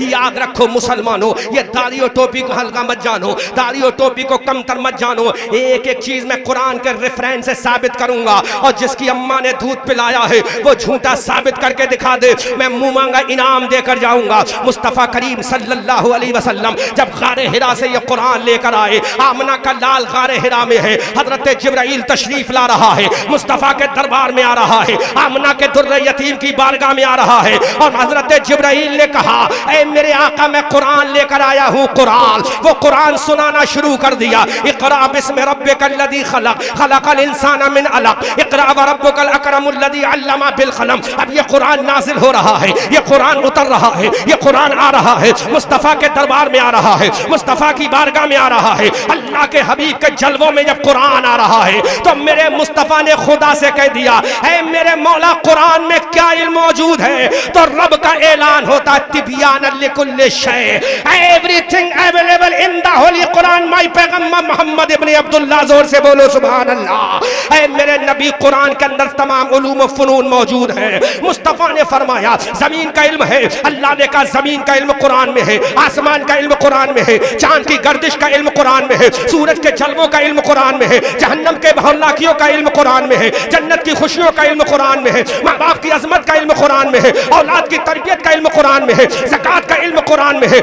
याद रखो मुसलमानों, ये दाढ़ी और टोपी को हल्का मत जानो, दाढ़ी और टोपी को कमतर मत जानो। एक एक चीज मैं कुरान के रेफरेंस से साबित करूंगा, और जिसकी अम्मा ने दूध पिलाया है वो झूठा साबित करके दिखा दे, मैं मुंह मांगा इनाम देकर जाऊंगा। मुस्तफा करीम सल्लल्लाहु अलैहि वसल्लम जब गारे हिरा से ये कुरान लेकर आए, आमना का लाल गारे हिरा में है, हजरत जिब्राइल तशरीफ ला रहा है, मुस्तफा के दरबार में आ रहा है, आमना के दुर्र यतीम की बारगाह में आ रहा है, और हजरत जिब्राइल ने कहा, ऐ मेरे आका मैं कुरान लेकर आया हूँ। कुरान, वो कुरान सुनाना शुरू कर दिया। इक़रा बिस्मि रब्बिकल्लज़ी खलक़, खलक़ल इंसान मिन अलक़, इक़रा व रब्बुकल अकरमुल्लज़ी अल्लमा बिल क़लम। अब ये कुरान नाज़िल हो रहा है, ये कुरान उतर रहा है, ये कुरान आ रहा है, मुस्तफ़ा के दरबार में आ रहा है, मुस्तफ़ा की बारगाह में आ रहा है। अल्लाह के हबीब के जलवों में जब कुरान आ रहा है तो मेरे मुस्तफ़ा ने खुदा से कह दिया, ऐ मेरे मौला कुरान में क्या इल्म मौजूद है? तो रब का ऐलान होता, तिबियान लिकुल्लि शै, everything available in the Holi Quran my पैगंबर मोहम्मद इब्न अब्दुल्लाह। जोर से बोलो सुभान अल्लाह। ऐ मेरे नबी कुरान के अंदर तमाम उलूम व फनून मौजूद है। मुस्तफ़ा ने फरमाया जमीन का इल्म है, अल्लाह ने कहा जमीन का इल्म कुरान में है, आसमान का इल्म कुरान में है, चांद की गर्दिश का इल्म कुरान में है, सूरज के जलवों का इल्म कुरान में है, जहन्नम के भौलाकियों का इल्म कुरान में है, जन्नत की खुशियों का इल्म कुरान में है, माँ बाप की अजमत का इल्म कुरान में है, औलाद की तरबियत का इल्म कुरान में है, ज़कात का इल्म कुरान में है,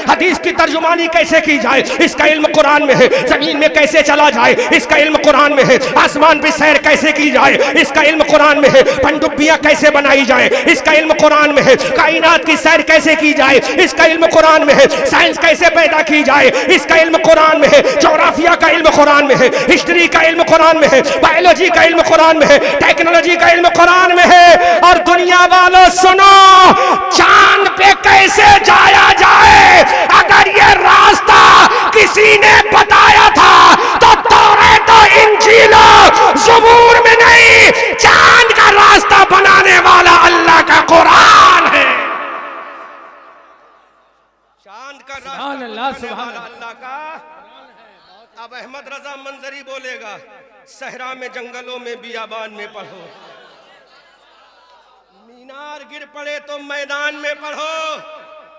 हदीस की तर्जुमानी कैसे की जाए इसका इल्म कुरान में है, जमीन में कैसे चला जाए इसका इल्म कुरान में है, आसमान पे सैर कैसे की जाए इसका इल्म कुरान में है, पनडुब्बियां कैसे बनाई जाए इसका इल्म कुरान में है, कायनात की सैर कैसे की जाए इसका इल्म कुरान में है, साइंस कैसे पैदा की जाए इसका इल्म कुरान में है, ज्योग्राफिया का इल्म कुरान में है, हिस्ट्री का इल्म कुरान में है, बायोलॉजी का इल्म कुरान में है, टेक्नोलॉजी का इल्म कुरान में है। और दुनिया वालों सुनो, चांद पे कैसे जाया जाए अगर ये रास्ता किसी ने बताया था तो तौरात और इंजील ज़बूर में नहीं, चांद का रास्ता बनाने वाला अल्लाह का कुरान है। चांद का रास्ता बनाने वाला अल्लाह का। अब अहमद रजा मंजरी बोलेगा, सहरा में जंगलों में बियाबान में पढ़ो, मीनार गिर पड़े तो मैदान में पढ़ो,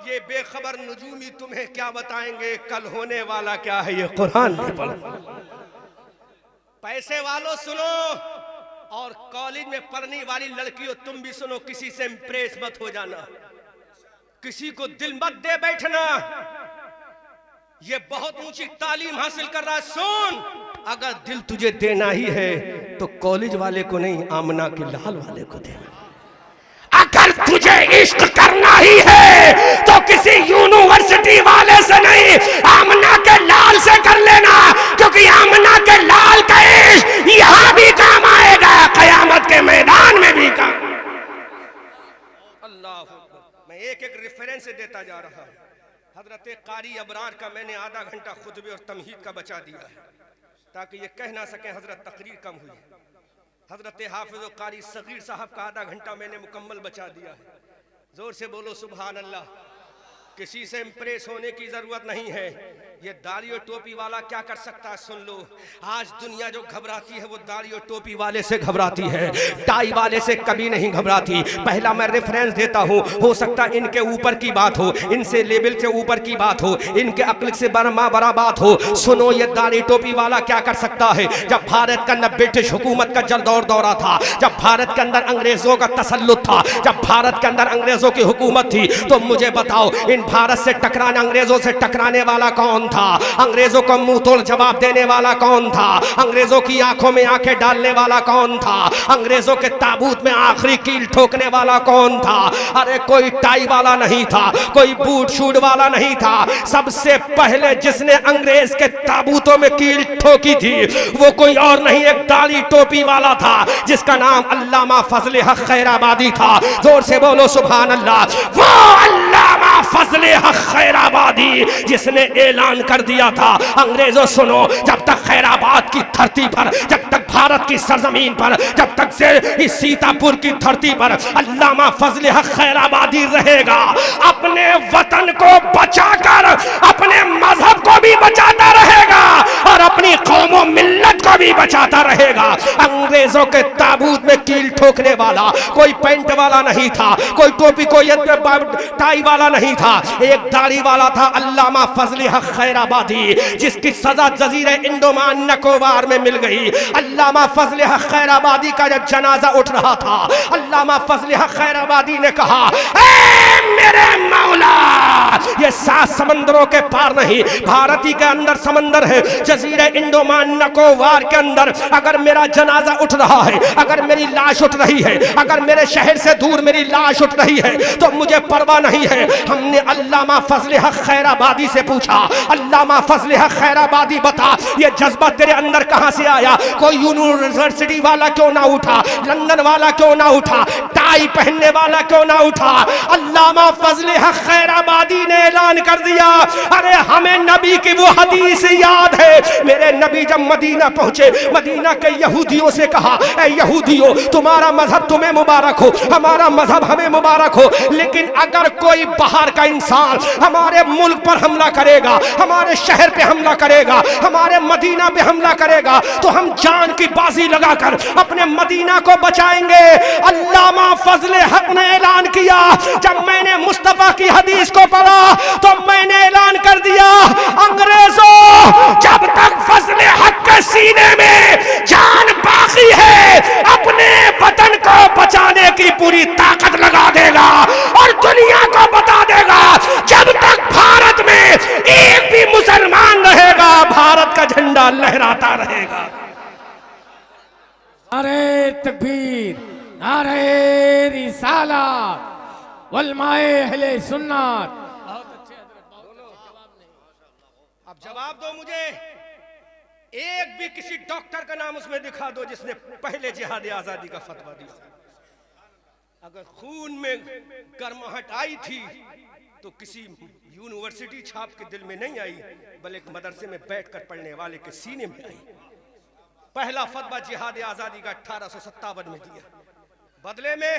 ये बेखबर नजूमी तुम्हें क्या बताएंगे कल होने वाला क्या है, ये कुरान में पढ़ो। पैसे वालों सुनो, और कॉलेज में पढ़ने वाली लड़कियों तुम भी सुनो, किसी से इंप्रेस मत हो जाना, किसी को दिल मत दे बैठना। ये बहुत ऊंची तालीम हासिल कर रहा है, सुन, अगर दिल तुझे देना ही है तो कॉलेज वाले को नहीं, आमना के लाल वाले को देना। अगर तुझे इश्क करना ही है तो किसी यूनिवर्सिटी वाले से नहीं, आमना के लाल से कर लेना, क्योंकि आमना के लाल का इश्क यहां भी काम आएगा, कयामत के मैदान में भी काम। अल्लाह, मैं एक एक रेफरेंस देता जा रहा हूं। हजरत कारी अबरार का मैंने आधा घंटा खुतबे और तमहीद का बचा दिया है ताकि ये कह ना सके हजरत तकरीर कम हुई। हजरत हाफिज़ कारी सगीर साहब का आधा घंटा मैंने मुकम्मल बचा दिया है। जोर से बोलो सुभान अल्लाह। किसी से इंप्रेस होने की जरूरत नहीं है। ये दाढ़ी और टोपी वाला क्या कर सकता है सुन लो। आज दुनिया जो घबराती है वो दाढ़ी और टोपी वाले से घबराती है, टाई वाले से कभी नहीं घबराती। पहला मैं रेफरेंस देता हूँ, हो सकता है इनके ऊपर की बात हो, इनसे लेवल से ऊपर की बात हो, इनके अक्ल से बड़ा बात हो। सुनो, ये दाढ़ी टोपी वाला क्या कर सकता है। जब भारत के अंदर ब्रिटिश हुकूमत का दौरा था, जब भारत के अंदर अंग्रेजों का तसल्लुत था, जब भारत के अंदर अंग्रेजों की हुकूमत थी, तो मुझे बताओ इन भारत से टकराने, अंग्रेजों से टकराने वाला कौन था? अंग्रेजों को मुंह तोड़ जवाब देने वाला कौन था? अंग्रेजों की आंखों में आंखें डालने वाला कौन था? अंग्रेजों के ताबूत में आखिरी कील ठोकने वाला कौन था? अरे कोई टाई वाला नहीं था, कोई बूट शूट वाला नहीं था। सबसे पहले जिसने अंग्रेज के ताबूतों में कील ठोकी थी वो कोई और नहीं, एक दाढ़ी टोपी वाला था जिसका नाम अल्लामा फजले हक खैराबादी था। जोर से बोलो सुभान अल्लाह। वो अल्लामा फजले हक खैराबादी जिसने ऐलान कर दिया था, अंग्रेजों सुनो, जब तक खैराबाद की धरती पर, जब तक भारत की सरजमीन पर, जब तक से इस सीतापुर की धरती पर अल्लामा फजले हक खैराबादी रहेगा, अपने वतन को बचाकर अपने मजहब को भी बचाता रहेगा और अपनी कौम और मिल्लत को को भी बचाता रहेगा। अंग्रेजों के ताबूत में कील ठोकने वाला कोई पैंट वाला नहीं था, कोई टोपी कोई टाई वाला नहीं था, एक दाढ़ी वाला था, अल्लामा फजल हक खैराबादी, जिसकी सजा जजीरे इंडोमान निकोबार में मिल गई। अल्लामा फजल हक खैराबादी का जब जनाजा उठ रहा था, अल्लामा फजल हक खैराबादी ने कहा, ऐ मेरे मौला, ये 7 समंदरों के पार नहीं, भारती के अंदर समंदर है, जजीरे इंडोमान निकोबार के अंदर अगर मेरा जनाजा उठ रहा है, अगर मेरी लाश उठ रही है, अगर मेरे शहर से दूर मेरी लाश उठ रही है तो मुझे परवाह नहीं है। हमने अल्लामा फजल हक खैराबादी से पूछा, अल्लामा फजल हक खैराबादी बता, ये जज्बा तेरे अंदर कहां से आया? कोई यूनिवर्सिटी वाला क्यों ना उठा, लंदन वाला क्यों ना उठा, टाई पहनने वाला क्यों ना उठा? अल्लामा फजल हक खैराबादी ने ऐलान कर दिया, अरे हमें नबी की वो हदीस याद है, मेरे नबी जब मदीना पहुंचे, मदीना के यहूदियों से कहा, ऐ यहूदियों, तुम्हारा मजहब तुम्हें मुबारक हो, हमारा मजहब हमें मुबारक हो, लेकिन अगर कोई बाहर का इंसान हमारे मुल्क पर हमला करेगा, हमारे शहर पे हमला करेगा, हमारे मदीना पे हमला करेगा, तो हम जान की बाजी लगाकर अपने मदीना को बचाएंगे। अल्लामा फजल हक ने ऐलान किया, जब मैंने मुस्तफा की हदीस को पढ़ा तो मैंने ऐलान कर दिया, अंग्रेजों, जब तक फजल हक के सीने में जान बाकी है, अपने वतन को बचाने की पूरी ताकत लगा देगा और दुनिया को बता देगा, जब तक भारत में एक भी मुसलमान रहेगा, भारत का झंडा लहराता रहेगा। नारे तकबीर, नारे रिसालत, वलमाए अहले सुन्नत। अब जवाब दो मुझे, एक भी किसी डॉक्टर का नाम उसमें दिखा दो जिसने पहले जिहाद आजादी का फतवा दिया। अगर खून में गर्माहट आई थी तो किसी यूनिवर्सिटी छाप के दिल में नहीं आई, बल्कि एक मदरसे में बैठकर पढ़ने वाले के सीने में आई। पहला फतवा जिहाद आजादी का 1857 में दिया, बदले में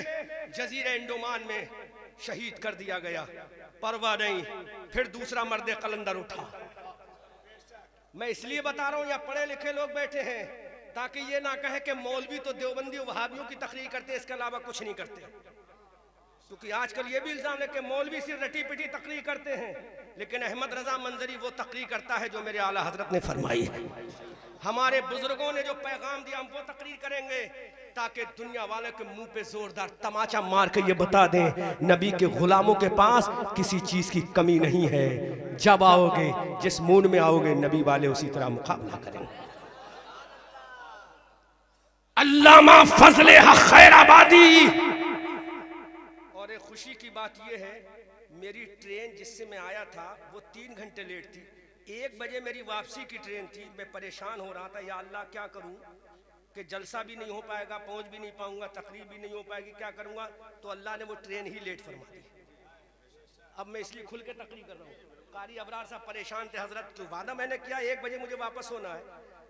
जजीरे इंडोमान में शहीद कर दिया गया, परवाह नहीं। फिर दूसरा मर्द कलंदर उठा। मैं इसलिए बता रहा हूं, यहाँ पढ़े लिखे लोग बैठे हैं ताकि ये ना कहे कि मौलवी तो देवबंदी वहाबियों की तकरीर करते हैं, इसके अलावा कुछ नहीं करते, क्योंकि आजकल ये भी इल्जाम है कि मौलवी सिर्फ रटी पिटी तकरीर करते हैं, लेकिन अहमद रजा मंजरी वो तकरीर करता है जो मेरे आला हजरत ने फरमाई है। हमारे बुजुर्गों ने जो पैगाम दिया हम वो तकरीर करेंगे, ताकि दुनिया वाले के मुंह पे जोरदार तमाचा मार के ये बता दें, नबी के गुलामों के पास किसी चीज की कमी नहीं है। जब आओगे, जिस मूड में आओगे, नबी वाले उसी तरह मुकाबला करेंगे। अल्लामा फजल हक खैराबादी। और एक खुशी की बात यह है, मेरी ट्रेन जिससे मैं आया था वो 3 घंटे लेट थी। 1 बजे मेरी वापसी की ट्रेन थी। मैं परेशान हो रहा था, या अल्लाह क्या करूं कि जलसा भी नहीं हो पाएगा, पहुंच भी नहीं पाऊंगा, तकरीर भी नहीं हो पाएगी, क्या करूंगा? तो अल्लाह ने वो ट्रेन ही लेट फरमा दी। अब मैं इसलिए खुल के तकरीर कर रहा हूँ। कारी अबरार साहब परेशान थे, हजरत तो वादा मैंने किया 1 बजे मुझे वापस होना है,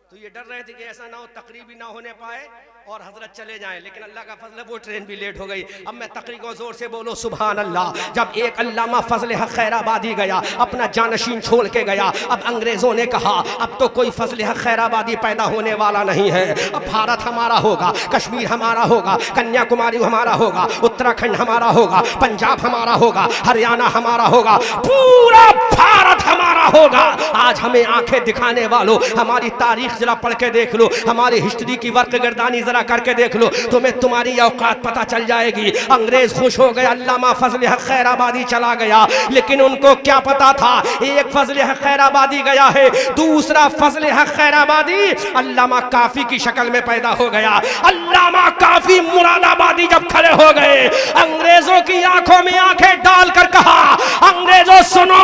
तो ये डर रहे थे कि ऐसा ना हो तकरीर भी ना होने पाए और हजरत चले जाएं, लेकिन अल्लाह का फजल है वो ट्रेन भी लेट हो गई। अब मैं तकरीर को जोर से बोलो सुभान अल्लाह। जब एक अल्लामा फजल हक खैराबादी गया, अपना जानशीन छोड़ के गया, अब अंग्रेजों ने कहा अब तो कोई फजल हक खैराबादी पैदा होने वाला नहीं है, अब भारत हमारा होगा, कश्मीर हमारा होगा, कन्याकुमारी हमारा होगा, उत्तराखंड हमारा होगा, पंजाब हमारा होगा, हरियाणा हमारा होगा, पूरा भारत हमारा होगा। आज हमें आंखें दिखाने वालों, हमारी तारीख जरा पढ़ के देख लो, हमारी हिस्ट्री की वर्क गर्दानी जरा करके देख लो, तुम्हें तुम्हारी औकात पता चल जाएगी। अंग्रेज खुश हो गए, अल्लामा फजल हक खैराबादी चला गया, लेकिन उनको क्या पता था, एक फजल हक खैराबादी गया है, दूसरा फजल हक खैराबादी अल्लामा काफी की शक्ल में पैदा हो गया। अल्लामा काफी मुरादाबादी जब खड़े हो गए, अंग्रेजों की आंखों में आंखें डालकर कहा, अंग्रेजों सुनो,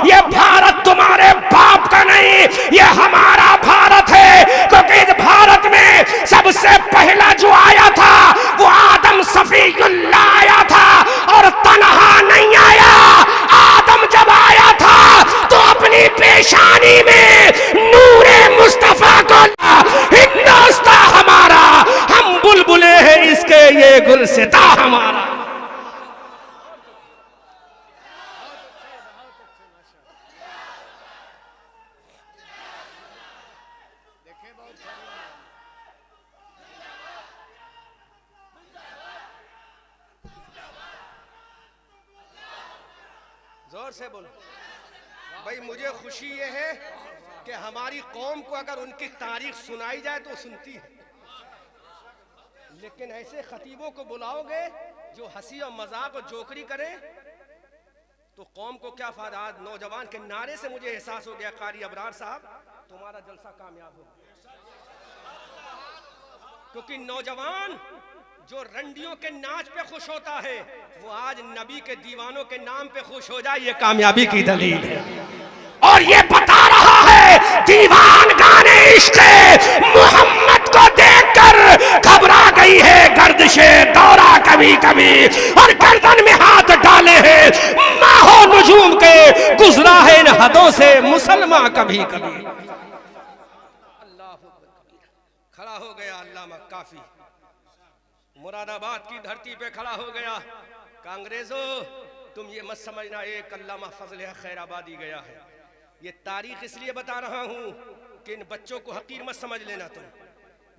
ये भारत तुम्हारे बाप का नहीं, ये हमारा भारत है, क्योंकि इस भारत में सबसे पहला जो आया था वो आदम सफीउल्लाह आया था, और तन्हा नहीं आया। आदम जब आया था तो अपनी पेशानी में नूरे मुस्तफा को, हिंदुस्तान हमारा, हम बुलबुले हैं इसके, ये गुलसिता हमारा। जोर से बोलो भाई। मुझे खुशी ये है कि हमारी कौम को अगर उनकी तारीख सुनाई जाए तो सुनती है, लेकिन ऐसे खतीबों को बुलाओगे जो हंसी और मजाक और जोकरी करें तो कौम को क्या फायदा। आज नौजवान के नारे से मुझे एहसास हो गया, कारी अबरार साहब तुम्हारा जलसा कामयाब हो, क्योंकि नौजवान जो रंडियों के नाच पे खुश होता है वो आज नबी के दीवानों के नाम पे खुश हो जाए, ये कामयाबी की दलील है। और ये बता रहा है दीवान गाने इश्क़ मोहम्मद को देखकर घबरा गई है गर्दिशे दौरा कभी कभी, और गर्दन में हाथ डाले हैं माहो नजूम के, गुजरा है इन हदों से मुसलमान कभी कभी। अल्लाह खड़ा हो गया अल्लामा काफी, मुरादाबाद की धरती पे खड़ा हो गया। कांग्रेसो तुम ये मत समझना एक अल्लामा फजल खैराबादी गया है, ये तारीख इसलिए बता रहा हूं कि इन बच्चों को हकीर मत समझ लेना। तुम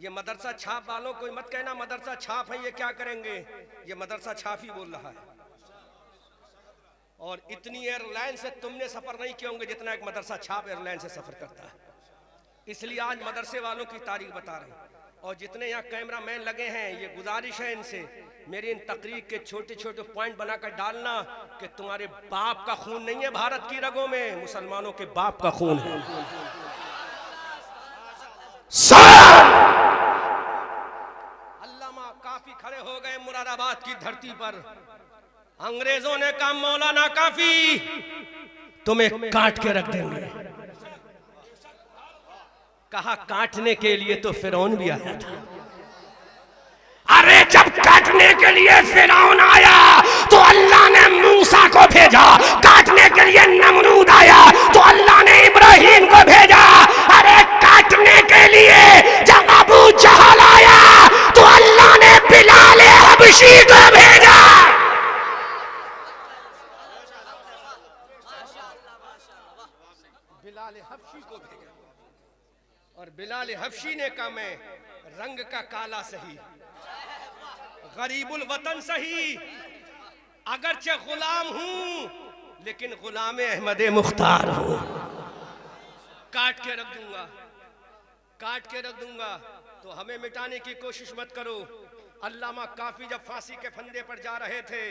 ये मदरसा छाप वालों को मत कहना मदरसा छाप है ये क्या करेंगे, ये मदरसा छाप ही बोल रहा है। और इतनी एयरलाइन से तुमने सफर नहीं किए होंगे जितना एक मदरसा छाप एयरलाइन से सफर करता है, इसलिए आज मदरसे वालों की तारीख बता रहे हैं। और जितने यहाँ कैमरा मैन लगे हैं ये गुजारिश है इनसे, मेरी इन तकरीर के छोटे छोटे पॉइंट बनाकर डालना कि तुम्हारे बाप का खून नहीं है भारत की रगों में, मुसलमानों के बाप का खून है। अल्लामा काफी खड़े हो गए मुरादाबाद की धरती पर। अंग्रेजों ने कहा मौलाना काफी तुम्हें काट के रख देंगे। कहा काटने के लिए तो फिरौन भी आया था। अरे जब काटने के लिए फिरौन आया तो अल्लाह ने मूसा को भेजा, काटने के लिए नमरूद आया तो अल्लाह ने इब्राहिम को भेजा। अरे काटने के लिए जब अबू जहल आया तो अल्लाह ने बिलाल हबशी को भेजा। बिलाल हबशी को भेजा और बिलाल हबशी ने कहा मैं रंग का काला सही, गरीबुल वतन सही, अगरचे गुलाम हूं लेकिन गुलाम अहमद मुख्तार हूं। काट के रख दूंगा, काट के रख दूंगा। तो हमें मिटाने की कोशिश मत करो। अल्लामा काफी जब फांसी के फंदे पर जा रहे थे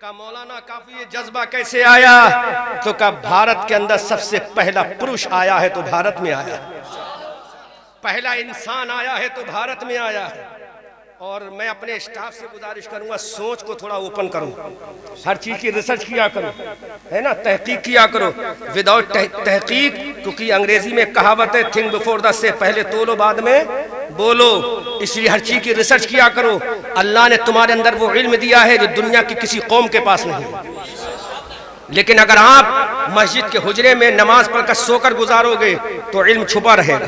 का मौलाना काफी ये जज्बा कैसे आया, तो का भारत के अंदर सबसे पहला पुरुष आया है तो भारत में आया, पहला इंसान आया है तो भारत में आया है। और मैं अपने स्टाफ से गुजारिश करूंगा सोच को थोड़ा ओपन करो, हर चीज की रिसर्च किया करो, है ना, तहकीक किया करो। विदाउट तहकीक, क्योंकि अंग्रेजी में कहावत है थिंक बिफोर द से, पहले तोलो बाद में बोलो, इसलिए हर चीज की रिसर्च किया करो। अल्लाह ने तुम्हारे अंदर वो इल्म दिया है जो दुनिया की किसी कौम के पास नहीं है। लेकिन अगर आप मस्जिद के हुजरे में नमाज पढ़कर सोकर गुजारोगे तो इल्म छुपा रहेगा।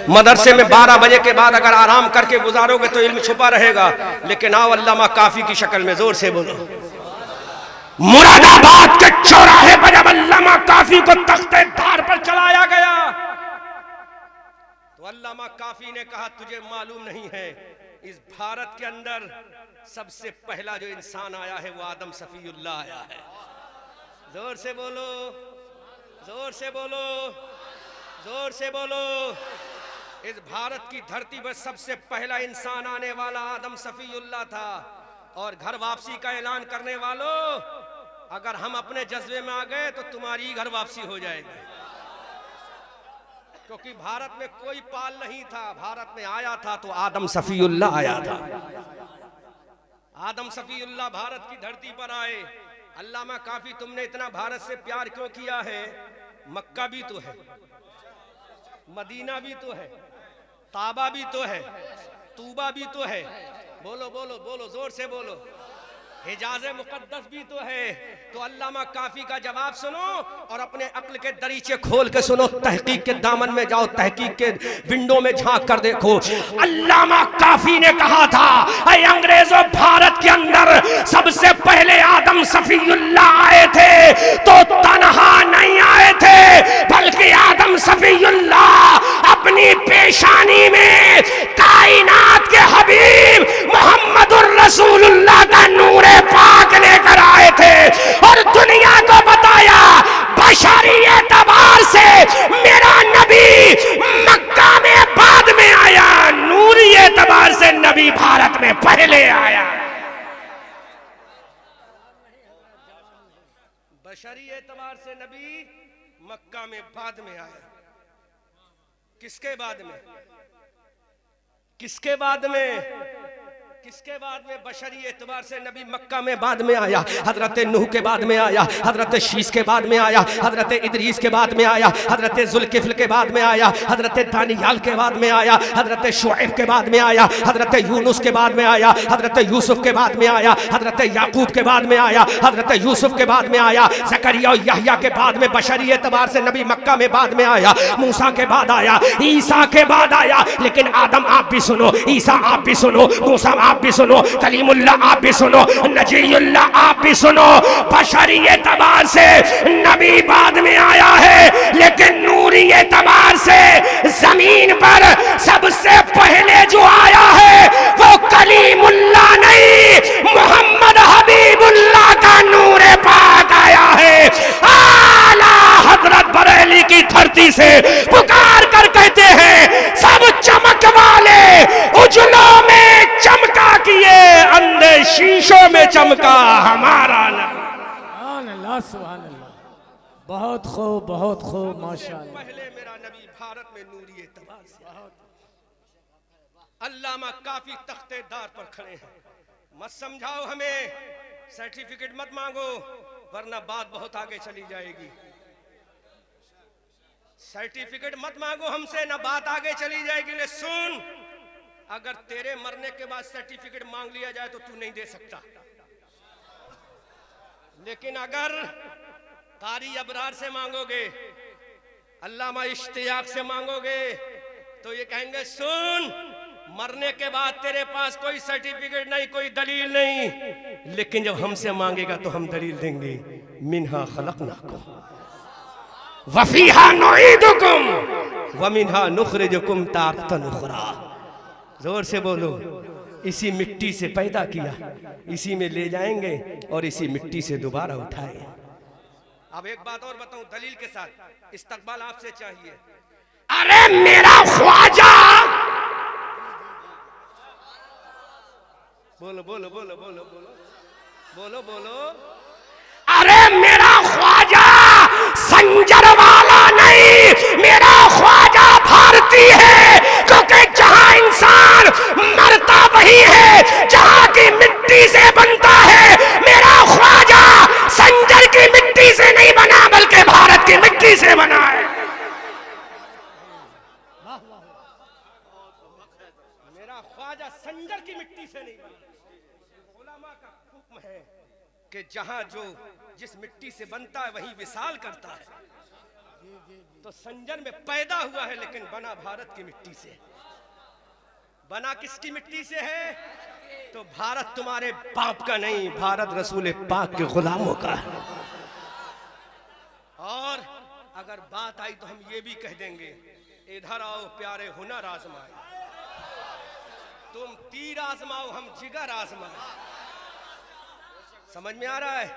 मदरसे में 12 बजे के बाद अगर आराम करके गुजारोगे तो इल्म छुपा रहेगा। लेकिन आओ अल्लामा काफी की शक्ल में, जोर से बोलो। मुरादाबाद के चौराहे पर जब अल्लामा काफी को तख्ते धार पर चलाया गया तो अल्लामा काफी ने कहा तुझे मालूम नहीं है इस भारत के अंदर सबसे पहला जो इंसान आया है वो आदम सफीउल्लाह आया है। जोर से बोलो, जोर से बोलो, जोर से बोलो। इस भारत की धरती पर सबसे पहला इंसान आने वाला आदम सफीउल्लाह था। और घर वापसी का ऐलान करने वालों, अगर हम अपने जज्बे में आ गए तो तुम्हारी घर वापसी हो जाएगी, क्योंकि भारत में कोई पाल नहीं था, भारत में आया था तो आदम सफीउल्लाह आया था। आदम सफीउल्लाह भारत की धरती पर आए। अल्लामा काफी तुमने इतना भारत से प्यार क्यों किया है? मक्का भी तो है, मदीना भी तो है, ताबा भी तो है, तूबा भी तो है, बोलो बोलो बोलो, जोर से बोलो, हिजाज़े मुक़द्दस भी तो है। तो अल्लामा काफी का जवाब सुनो और अपने अक्ल के दरीचे खोल के सुनो, तहकीक के दामन में जाओ, तहकीक के विंडो में झांक कर देखो। अल्लामा काफी ने कहा था ऐ अंग्रेजों, भारत के अंदर सबसे पहले आदम सफीउल्लाह आए थे तो तन्हा नहीं आए थे, बल्कि आदम सफीउल्लाह अपनी पेशानी में कायनात के हबीब मोहम्मदुर रसूलुल्लाह का नूर पाक लेकर आए थे और दुनिया को बताया पहले आया। बशरी एतबार से नबी मक्का में बाद में आया। किसके बाद में? किसके बाद में? किसके बाद में? बशरी एतबार से नबी मक्का में बाद में आया। हजरत नूह के बाद में आया, हजरत शीश के बाद में आया, हजरत इदरीस के बाद में आया, हजरत जुल्किफ्ल के बाद में आया, हजरत दानियाल के बाद में आया, हजरत शुएब के बाद में आया, हजरत यूनुस के बाद में आया, हजरत यूसुफ के बाद में आया, हजरत याकूब के बाद में आया, हजरत यूसुफ के बाद में आया, ज़करिया और यहया के बाद में बशरी एतबार से नबी मक्का में बाद में आया। मूसा के बाद आया, ईसा के बाद आया। लेकिन आदम आप भी सुनो, ईसा आप भी सुनो, मूसा आप भी सुनो, कलीमुल्लाह आप भी सुनो, नजीयुल्लाह आप भी सुनो। बशरी एतबार से नबी बाद में आया है, लेकिन नूरी एतबार से जमीन पर सबसे पहले जो आया है वो कलीमुल्लाह नहीं, मोहम्मद हबीबुल्लाह का नूरे पाक आया है। आला हजरत बरेली की धरती से पुकार कर कहते हैं, सब चमक वाले उजलों में चमका किए, अंधे शीशों में चमका हमारा नबी। सुभान अल्लाह, सुभान अल्लाह। बहुत खूब, बहुत खूब, माशाअल्लाह। पहले मेरा नबी भारत में नूरी एतबार से। अल्लामा काफी तख्तेदार पर खड़े हैं, मत समझाओ हमें, सर्टिफिकेट मत मांगो वरना बात बहुत आगे चली जाएगी। सर्टिफिकेट मत मांगो हमसे, ना बात आगे चली जाएगी। ले सुन, अगर तेरे मरने के बाद सर्टिफिकेट मांग लिया जाए तो तू नहीं दे सकता, लेकिन अगर कारी अबरार से मांगोगे, अल्लामा इश्तियाक से मांगोगे तो ये कहेंगे सुन, मरने के बाद तेरे पास कोई सर्टिफिकेट नहीं, कोई दलील नहीं, लेकिन जब हमसे मांगेगा तो हम दलील देंगे। मिन्हा खलकनाकुम वफीहा नुईदुकुम वमिन्हा नुखरिजुकुम तारतन उखरा। जोर से बोलो, इसी मिट्टी से पैदा किया, इसी में ले जाएंगे और इसी मिट्टी से दोबारा उठाएंगे। अब एक बात और बताऊं दलील के साथ, इस्तकबाल आपसे चाहिए। अरे मेरा ख्वाजा, बोलो बोलो बोलो बोलो बोलो बोलो बोलो, अरे मेरा ख्वाजा संजर वाला नहीं, मेरा ख्वाजा भारती है, क्योंकि जहां इंसान मरता वही है जहां की मिट्टी से बनता है। मेरा ख्वाजा संजर की मिट्टी से नहीं बना बल्कि भारत की मिट्टी से बना है। मेरा ख्वाजा संजर की मिट्टी से नहीं बना। उलमा का हुक्म है कि जहां जो जिस मिट्टी से बनता है वही विशाल करता है। तो संजर में पैदा हुआ है लेकिन बना भारत की मिट्टी से। बना किसकी मिट्टी से है? तो भारत तुम्हारे बाप का नहीं, भारत रसूल पाक के गुलामों का है। और अगर बात आई तो हम ये भी कह देंगे, इधर आओ प्यारे हुनर आजमाए, तुम तीर आजमाओ हम जिगर आजमाए। समझ में आ रहा है?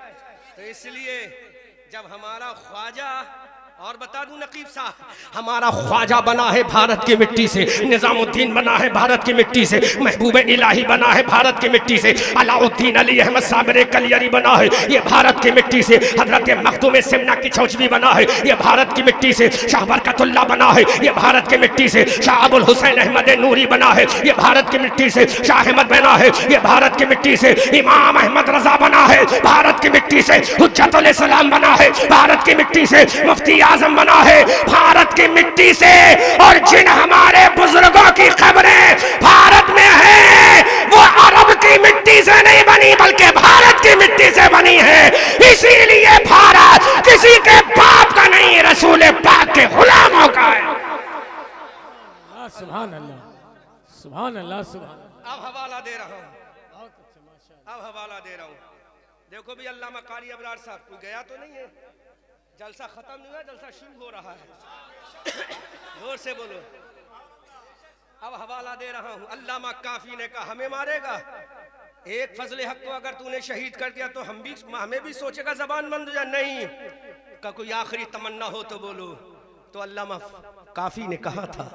तो इसलिए जब हमारा ख्वाजा, और बता दूं नकीब साहब, हमारा ख्वाजा बना है भारत की मिट्टी से, निजामुद्दीन बना है भारत की मिट्टी से, महबूब इलाही बना है भारत की मिट्टी से, अलाउद्दीन अली अहमद साबिर कलियरी बना है ये भारत की मिट्टी से, हजरत मखदूम सिमना की चौचवी बना है ये भारत की मिट्टी से, शाह बरकतुल्लाह बना है ये भारत की मिट्टी से, शाह अबुल हुसैन अहमद नूरी बना है ये भारत की मिट्टी से, शाह अहमद बना है ये भारत की मिट्टी से, इमाम अहमद रजा बना है भारत की मिट्टी से, हुज्जतुल इस्लाम बना है भारत की मिट्टी से, मुफ्ती आजम बना है भारत की मिट्टी से। और जिन हमारे बुजुर्गों की खबरें भारत में हैं वो अरब की मिट्टी से नहीं बनी बल्कि भारत की मिट्टी से बनी है। इसीलिए भारत किसी के बाप का नहीं, रसूल पाक के गुलामों का है। सुभान अल्लाह, सुभान अल्लाह, सुभान। अब हवाला दे रहा हूँ, अब हवाला दे रहा हूँ। देखो भी अल्लामा कारी अबरार साहब, कोई गया तो नहीं है? जलसा खत्म नहीं हुआ, जलसा शुरू हो रहा है। जोर से बोलो। अब हवाला दे रहा हूं। अल्लामा काफी ने कहा हमें मारेगा, एक फजले हक को अगर तूने शहीद कर दिया तो हमें भी सोचेगा जबान बंद या नहीं का कोई आखिरी तमन्ना हो तो बोलो। तो अल्लामा काफी ने कहा था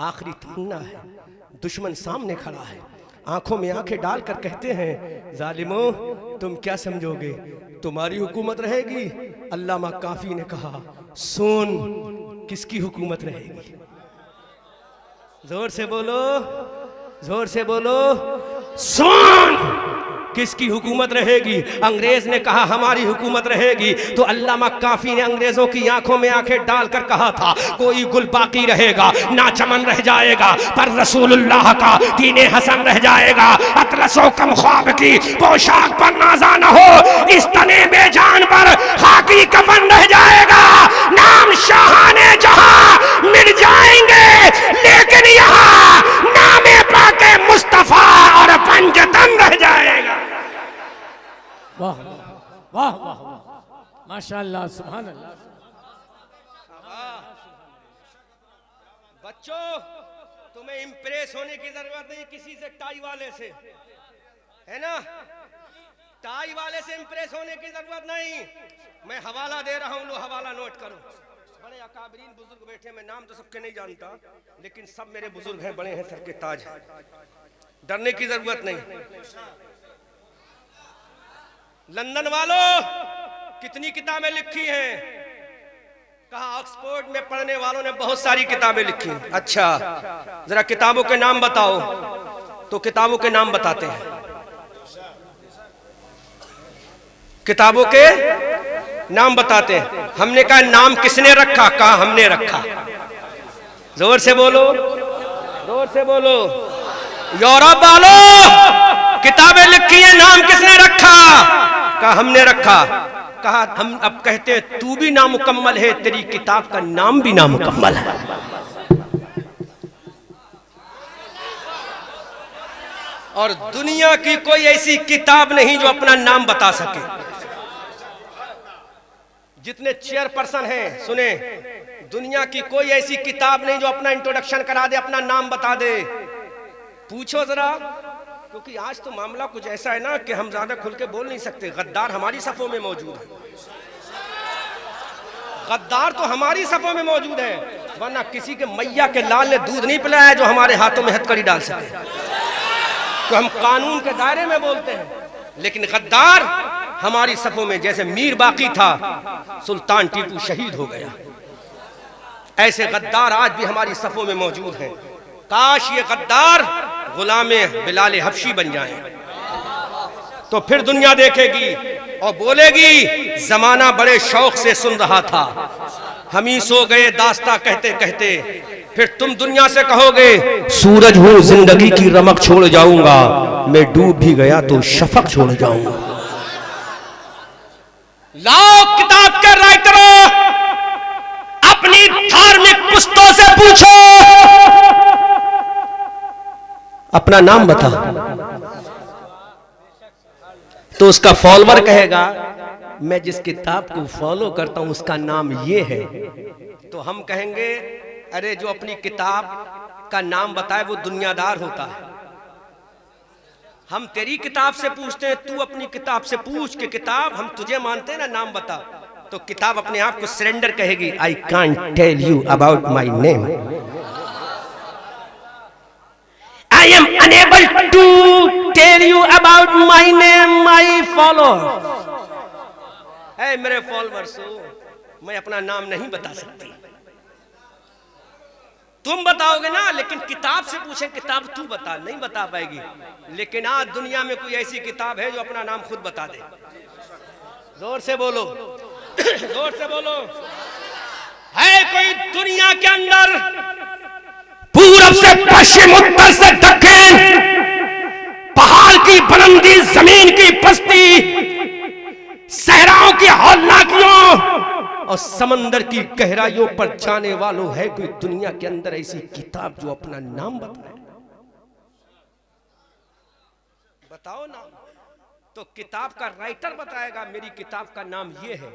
आखिरी तमन्ना है, दुश्मन सामने खड़ा है, आंखों में आंखें डालकर कहते हैं, जालिमो तुम क्या समझोगे, तुम्हारी हुकूमत रहेगी? अल्लामा काफी ने कहा, सुन किसकी हुकूमत रहेगी? जोर से बोलो, जोर से बोलो, सुन किसकी हुकूमत रहेगी? अंग्रेज ने कहा हमारी हुकूमत रहेगी। तो अल्लामा काफी ने अंग्रेजों की आंखों में आंखें डालकर कहा था, कोई गुल बाकी रहेगा ना चमन रह जाएगा, पर रसूलुल्लाह का दीने हसन रह जाएगा। अतलसो कम ख्वाब की पोशाक पर नाजा न हो, इस तने बेजान पर खाकी कफन रह जाएगा। नाम शाहाने जहां मिट जाएंगे, लेकिन यहाँ नामे पाके मुस्तफा और पंजतन रह जाएगा। वाह वाह वाह वाह, माशाअल्लाह, सुभान अल्लाह। बच्चों, तुम्हें इंप्रेस होने की जरूरत नहीं किसी से, टाई वाले से, है ना? टाई वाले से इंप्रेस होने की जरूरत नहीं। मैं हवाला दे रहा हूं, लो हवाला नोट करो। बड़े अकाबरीन बुजुर्ग बैठे, मैं नाम तो सबके नहीं जानता, लेकिन सब मेरे बुजुर्ग हैं, बड़े हैं, सर के ताज हैं, डरने की जरूरत नहीं। लंदन वालों, कितनी किताबें लिखी हैं? कहा ऑक्सफोर्ड में पढ़ने वालों ने बहुत सारी किताबें लिखी। अच्छा, जरा किताबों के नाम बताओ। तो किताबों के नाम बताते हैं। किताबों के नाम बताते हैं। हमने कहा नाम किसने रखा? कहा हमने रखा। जोर से बोलो, जोर से बोलो। यूरोप वालों, किताबें लिखी है, नाम किसने रखा? कहा हमने रखा। कहा हम अब कहते हैं तू भी नामुकम्मल है, तेरी किताब का नाम भी नामुकम्मल है। और दुनिया की कोई ऐसी किताब नहीं जो अपना नाम बता सके। जितने चेयरपर्सन हैं सुने, दुनिया की कोई ऐसी किताब नहीं जो अपना इंट्रोडक्शन करा दे, अपना नाम बता दे। पूछो जरा, क्योंकि आज तो मामला कुछ ऐसा है ना कि हम ज्यादा खुल के बोल नहीं सकते। गद्दार हमारी सफों में मौजूद है, गद्दार तो हमारी सफों में मौजूद है, वरना किसी के मैया के लाल ने दूध नहीं पिलाया जो हमारे हाथों में हथकड़ी डाल सके। तो हम कानून के दायरे में बोलते हैं, लेकिन गद्दार हमारी सफों में, जैसे मीर बाकी था, सुल्तान टीपू शहीद हो गया, ऐसे गद्दार आज भी हमारी सफों में मौजूद हैं। काश ये गद्दार गुलामे बिलाल हबशी बन जाएं, तो फिर दुनिया देखेगी और बोलेगी जमाना बड़े शौक से सुन रहा था, हम ही सो गए दास्ता कहते कहते। फिर तुम दुनिया से कहोगे सूरज हूं जिंदगी की रमक छोड़ जाऊंगा, मैं डूब भी गया तो शफक छोड़ जाऊंगा। लाओ किताब के राइटरों, अपनी धार्मिक पुस्तकों से पूछो, अपना नाम बता। तो उसका फॉलोवर कहेगा मैं जिस किताब को फॉलो करता हूं उसका नाम ये है। तो हम कहेंगे अरे जो अपनी किताब का नाम बताए वो दुनियादार होता है। हम तेरी किताब से पूछते हैं, तू अपनी किताब से पूछ के किताब हम तुझे मानते हैं ना, नाम बता। तो किताब अपने आप को सरेंडर कहेगी, I can't tell you about my name, I am unable to tell you about my name, my follower. है मेरे फॉलोअर्स, मैं अपना नाम नहीं बता सकती, तुम बताओगे ना, लेकिन किताब से पूछे, किताब तू बता, नहीं बता पाएगी। लेकिन आज दुनिया में कोई ऐसी किताब है जो अपना नाम खुद बता दे। जोर से बोलो, जोर से बोलो। है कोई दुनिया के अंदर पूरब से पश्चिम, उत्तर से दक्षिण, पहाड़ की बुलंदी, जमीन की पस्ती, सहराओं की हौलनाकियों और समंदर की गहराइयों पर जाने वालों, है कोई दुनिया के अंदर ऐसी किताब जो अपना नाम बताए? बताओ ना। तो किताब का राइटर बताएगा मेरी किताब का नाम ये है।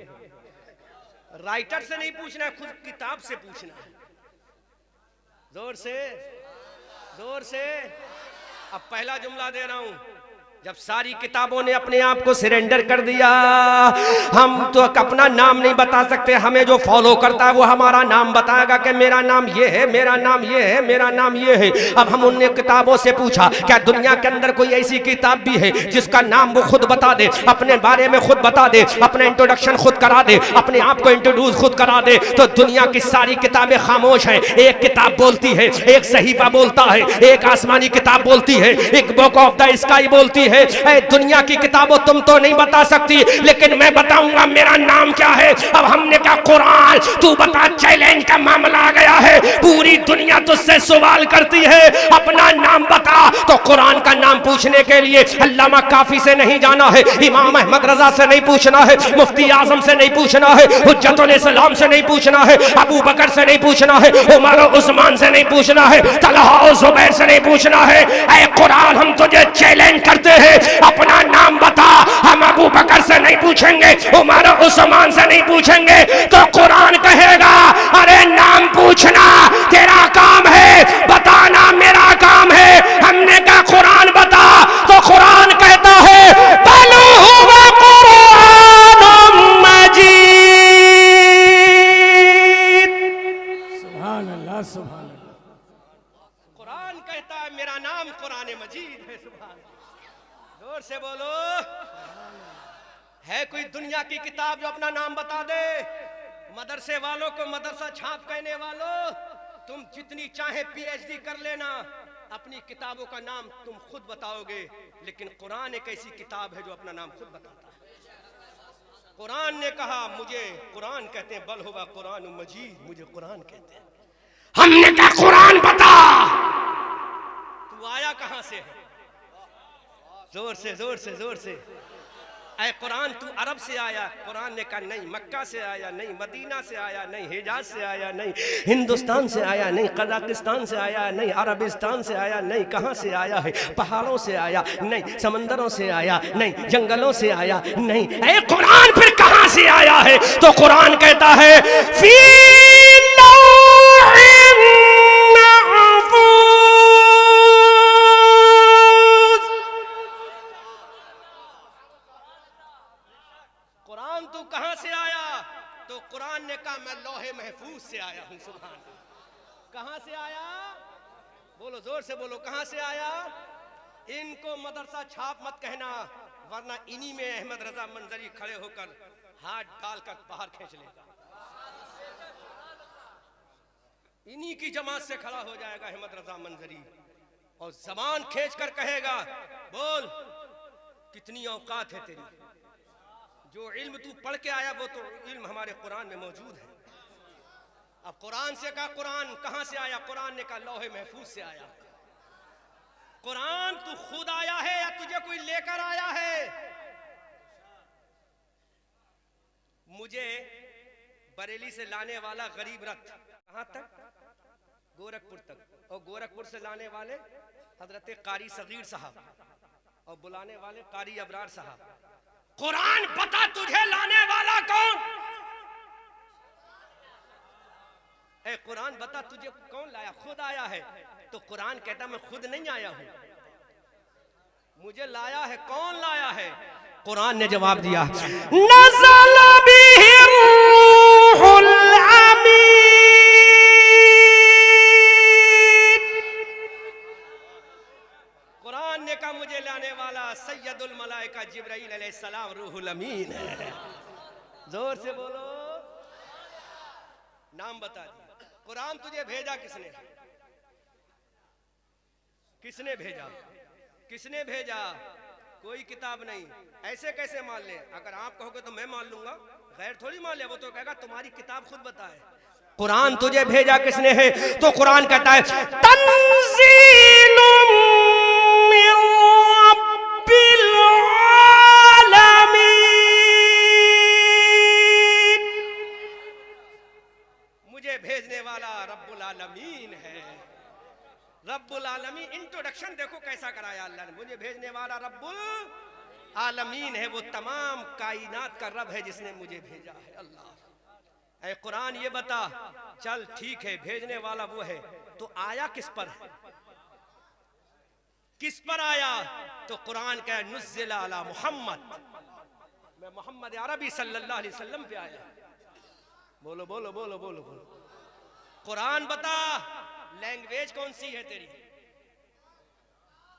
राइटर से नहीं पूछना है, खुद किताब से पूछना है। जोर से, जोर से। अब पहला जुमला दे रहा हूं, जब सारी किताबों ने अपने आप को सरेंडर कर दिया, हम तो अपना नाम नहीं बता सकते, हमें जो फॉलो करता है वो हमारा नाम बताएगा कि मेरा नाम ये है, मेरा नाम ये है, मेरा नाम ये है। अब हम उन किताबों से पूछा क्या दुनिया के अंदर कोई ऐसी किताब भी है जिसका नाम वो खुद बता दे, अपने बारे में खुद बता दे, अपने इंट्रोडक्शन खुद करा दे, अपने आप को इंट्रोड्यूस खुद करा दे? तो दुनिया की सारी किताबें खामोश हैं। एक किताब बोलती है, एक सहीफा बोलता है, एक आसमानी किताब बोलती है, एक बुक ऑफ द स्काई बोलती है। ऐ दुनिया की किताबों तुम तो नहीं बता सकती, लेकिन मैं बताऊंगा मेरा नाम क्या है। अब हमने कहा कुरान तू बता, चैलेंज का मामला आ गया है, पूरी दुनिया तुझसे सवाल करती है, अपना नाम बता। तो कुरान का नाम पूछने के लिए अल्लामा काफी से नहीं जाना है, इमाम अहमद रजा से नहीं पूछना है, मुफ्ती आजम से नहीं पूछना है, हुज्जतुल इस्लाम से नहीं पूछना है, अबू बकर से नहीं पूछना है, उमर और उस्मान से नहीं पूछना है, तलहा और जुबैर से नहीं पूछना है। ऐ कुरान हम तुझे चैलेंज करते हैं, अपना नाम बता। हम अबू बकर से नहीं पूछेंगे, उमर और उस्मान से नहीं पूछेंगे, तो कुरान कहेगा अरे नाम पूछना तेरा काम है, बताना मेरा काम है। हमने कहा कुरान बता, तो कुरान कहता है बल हुवा कुरानुम मजीद। सुभान अल्लाह, सुभान अल्लाह। कुरान कहता है मेरा नाम कुरान मजीद है। सुभान, जोर से बोलो। है कोई दुनिया की किताब जो अपना नाम बता दे? मदरसे वालों को मदरसा छाप कहने वालों, तुम जितनी चाहे पीएचडी कर लेना, अपनी किताबों का नाम तुम खुद बताओगे, लेकिन कुरान एक ऐसी किताब है जो अपना नाम खुद बताता है। कुरान ने कहा, मुझे कुरान कहते हैं, बल हुवा कुरान मजीद, मुझे कुरान कहते हैं। हमने कहा कुरान बता, तू आया कहां से है? जोर से जोर से जोर से। ऐ कुरान तू अरब से आया? कुरान ने कहा नहीं, मक्का से आया नहीं, मदीना से आया नहीं, हिजाज से आया नहीं, हिंदुस्तान से आया नहीं, कजाकिस्तान से आया नहीं, अरबिस्तान से आया नहीं, कहां से आया है? पहाड़ों से आया नहीं, समंदरों से आया नहीं, जंगलों से आया नहीं। ऐ कुरान फिर कहां से आया है? तो कुरान कहता है फी मैं लोहे महफूज से आया हूं। सुभान, कहां से आया? बोलो जोर से बोलो, कहां से आया? इनको मदरसा छाप मत कहना, वरना इन्हीं में अहमद रजा मंजरी खड़े होकर हाथ डालकर बाहर खींच लेगा। इन्हीं की जमात से खड़ा हो जाएगा अहमद रजा मंजरी और जबान खींच कर कहेगा, बोल कितनी औकात है तेरी? जो इल्म तू पढ़ के आया वो तो इल्म हमारे कुरान में मौजूद है। अब कुरान से कहा, कुरान कहां से आया? कुरान ने कहा लौहे महफूज से आया। कुरान तू खुद आया है या तुझे कोई लेकर आया है? मुझे बरेली से लाने वाला गरीब रथ कहां तक? गोरखपुर तक, और गोरखपुर से लाने वाले हजरत कारी सगीर साहब और बुलाने वाले कारी अबरार साहब। कुरान बता तुझे लाने वाला कौन? ए कुरान बता तुझे कौन लाया? खुद आया है। तो कुरान कहता मैं खुद नहीं आया हूं, मुझे लाया है। कौन लाया है? कुरान ने जवाब दिया नज़ल बिहिर रूहुल अमीन। कुरान ने कहा मुझे लाने वाला सैयदुल मलाइका जिब्राइल अलैहिस्सलाम रूहुल अमीन है। जोर से बोलो, नाम बता दिया। कुरान तुझे भेजा किसने? किसने भेजा? किसने भेजा? कोई किताब नहीं। ऐसे कैसे मान ले? अगर आप कहोगे तो मैं मान लूंगा, गैर थोड़ी मान ले। वो तो कहेगा तुम्हारी किताब खुद बताए। कुरान तुझे भेजा किसने है? तो कुरान कहता है तंजीलुम मिर रब्बिल आलमीन। मुझे भेजने वाला रब्बुल आलमीन है। रब्बुल आलमीन, इंट्रोडक्शन देखो कैसा कराया अल्लाह ने। मुझे भेजने वाला रब्बुल आलमीन है, वो तमाम कायनात का रब है जिसने मुझे भेजा है। अल्लाह, ऐ कुरान ये बता, चल ठीक है भेजने वाला वो है, तो आया किस पर है? किस पर आया? तो कुरान का नुज़्ज़िला अला मुहम्मद, मैं मोहम्मद अरबी सल्लल्लाहु अलैहि वसल्लम पे आया। बोलो बोलो बोलो बोलो बोलो। कुरान बता लैंग्वेज कौन सी है तेरी,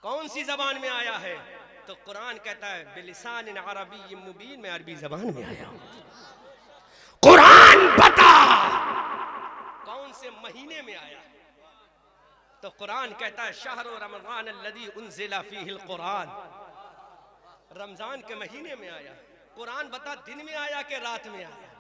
कौन सी जबान में आया है? तो कुरान कहता है बिलिसान अरबी मुबीन, में अरबी जबान में आया। कुरान बता कौन से महीने में आया? तो कुरान कहता है शहर रमजान अल्लज़ी उन्ज़िला फ़ीहिल कुरान, रमजान के महीने में आया। कुरान बता दिन में आया कि रात में आया?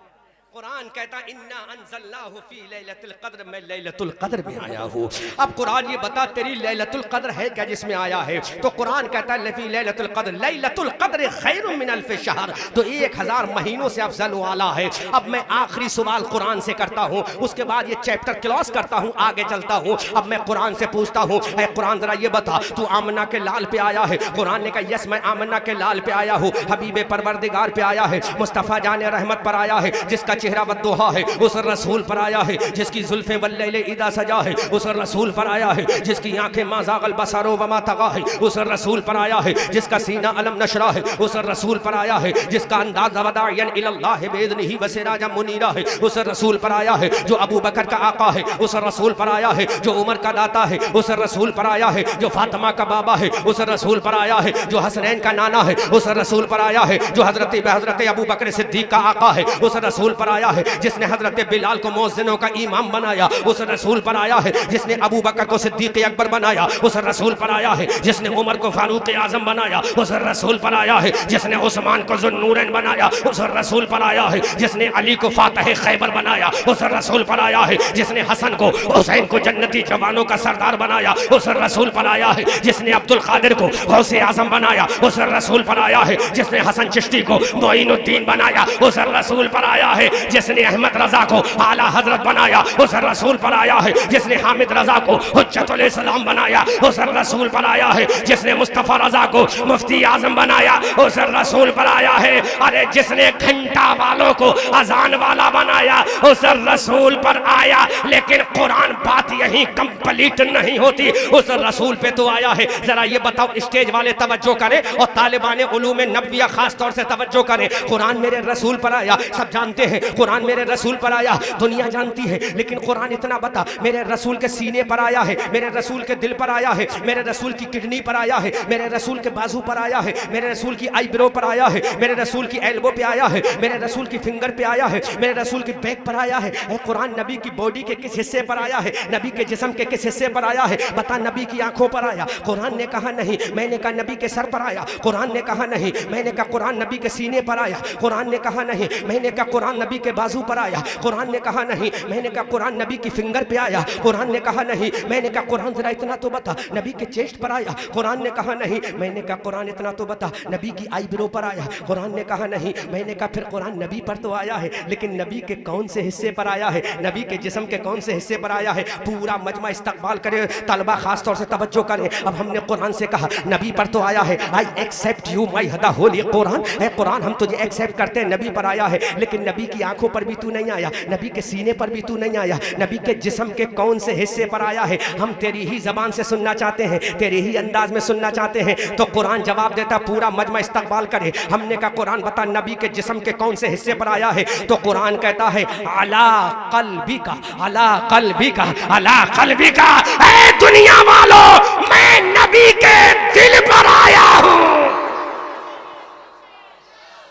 कुरान कहता इन्ना अंज़लनाहु फ़ी लैलतुल क़द्र, मैं लैलतुल क़द्र में आया हूँ। अब कुरान ये बता तेरी लैलतुल क़द्र है क्या जिसमें आया है? तो कुरान कहता है लफ़ी लैलतुल क़द्र, लैलतुल क़द्र खैरुम मिन अल्फ़ि शहर, तो 1000 महीनों से अफजल वाला है। अब मैं आखिरी सवाल कुरान से करता हूँ, उसके बाद ये चैप्टर क्लोज करता हूँ, आगे चलता हूँ। अब मैं कुरान से पूछता हूँ, ऐ कुरान जरा ये बता तू आमना के लाल पे आया है? कुरान ने कहा यस मैं आमना के लाल पे आया हूँ, हबीबे परवरदिगार पे आया है, मुस्तफ़ा जाने रहमत पर आया है, जिसका चेहरा वद्दुहा है उस रसूल पर आया है, जिसकी जुल्फे वल्लैल इदा सजा है उस रसूल पर आया है, जिसकी आंखें मा ज़ाग़ल बसरो वमा तग़ा है उस रसूल पर आया है, जिसका सीना अलम नशरा है उस रसूल पर आया है, जिसका अंदाज़ वदायन इलल्लाह बिइज़्निही व सिराजम मुनीरा है उस रसूल पर आया है, जो अबू बकर का आका है उस रसूल पर आया है, जो उमर का दाता है उस रसूल पर आया है, जो फातिमा का बाबा है उस रसूल पर आया है, जो हसनैन का नाना है उस रसूल पर आया है, जो हजरत अबू बकर सिद्दीक का आका है उस रसूल पर आया है, जिसने हजरत बिलाल को मुअज्जिनों का इमाम बनाया उस रसूल पर आया है, जिसने अबू बकर को सिद्दीक अकबर बनाया उस रसूल पर आया है, जिसने उमर को फारूक आजम बनाया उस रसूल पर आया है, जिसने उस्मान को ज़ुन्नूरैन बनाया उस रसूल पर आया है, जिसने अली को फातह खैबर बनाया उस रसूल पर आया है, जिसने हसन को हुसैन को जन्नती जवानों का सरदार बनाया उस रसूल पर आया है, जिसने अब्दुल कादिर को गौसे आजम बनाया उस रसूल पर आया है, जिसने हसन चिश्ती को मोइनुद्दीन बनाया उस रसूल पर आया है, जिसने अहमद रजा को आला हजरत बनाया उस रसूल पर आया है, जिसने हामिद रजा को हुज्जतुल इस्लाम बनाया उस रसूल पर आया है, जिसने मुस्तफा रजा को मुफ्ती आजम बनाया उस रसूल पर आया है, अरे जिसने घंटा वालों को अजान वाला बनाया उस रसूल पर आया। लेकिन कुरान बात यही कंप्लीट नहीं होती, उस रसूल पे तो आया है। जरा ये बताओ स्टेज वाले तवज्जो करें और तालिबाने उलूम नबविया खास तौर से तवज्जो करें, कुरान मेरे रसूल पर आया, सब जानते हैं कुरान मेरे रसूल पर आया, दुनिया जानती है, लेकिन कुरान इतना बता मेरे रसूल के सीने पर आया है, मेरे रसूल के दिल पर आया है, मेरे रसूल की किडनी पर आया है, मेरे रसूल के बाजू पर आया है, मेरे रसूल की आईब्रो पर आया है, मेरे रसूल की एल्बो पे आया है, मेरे रसूल की फिंगर पे आया है, मेरे रसूल की बैक पर आया है। कुरान नबी की बॉडी के किस हिस्से पर आया है, नबी के जिस्म के किस हिस्से पर आया है? बता नबी की आंखों पर आया? कुरान ने कहा नहीं, मैंने कहा नबी के सर पर आया। कुरान ने कहा नहीं, मैंने कहा कुरान नबी के सीने पर आया। कुरान ने कहा नहीं, मैंने कहा कुरान नबी के बाजू पर आया। कुरान ने कहा नहीं, मैंने कहा कुरान नबी की फिंगर पे आया। कुरान ने कहा नहीं, मैंने कहा कुरान जरा इतना तो बता नबी के चेस्ट पर आया। कुरान ने कहा नहीं, मैंने कहा कुरान इतना तो बता नबी की आईब्रो पर आया। कुरान ने कहा नहीं, मैंने कहा फिर कुरान नबी पर तो आया है, लेकिन नबी के कौन से हिस्से पर आया है, नबी के जिस्म के कौन से हिस्से पर आया है? पूरा मजमा इस्तकबाल करे, तलबा खास तौर से तवज्जो करें। अब हमने कुरान से कहा नबी पर तो आया है, आई एक्सेप्ट यू माई हदा होली कुरान है। कुरान हम तुझे एक्सेप्ट करते हैं, नबी पर आया है, लेकिन नबी की आंखों पर भी तू नहीं आया, नबी के सीने पर भी तू नहीं आया, नबी के जिस्म के कौन से हिस्से पर आया है? हम तेरी ही जबान से सुनना चाहते हैं, तेरे ही अंदाज में सुनना चाहते हैं। तो कुरान जवाब देता, पूरा मजमा इस्तकबाल करे। हमने कहा कुरान बता नबी के जिस्म के कौन से हिस्से पर आया है? तो कुरान कहता है अला कल्बी का, अला कल्बी का, अला कल्बी का। ऐ दुनिया वालों, मैं नबी के दिल पर आया हूं।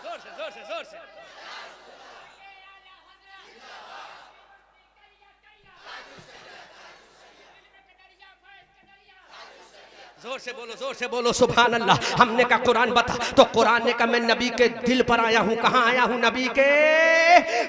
जोर से जोर से जोर से जोर से बोलो, जोर से बोलो सुभान अल्लाह। हमने कहा कुरान बता, तो कुरान ने कहा मैं नबी के दिल पर आया हूँ। कहाँ आया हूँ? नबी के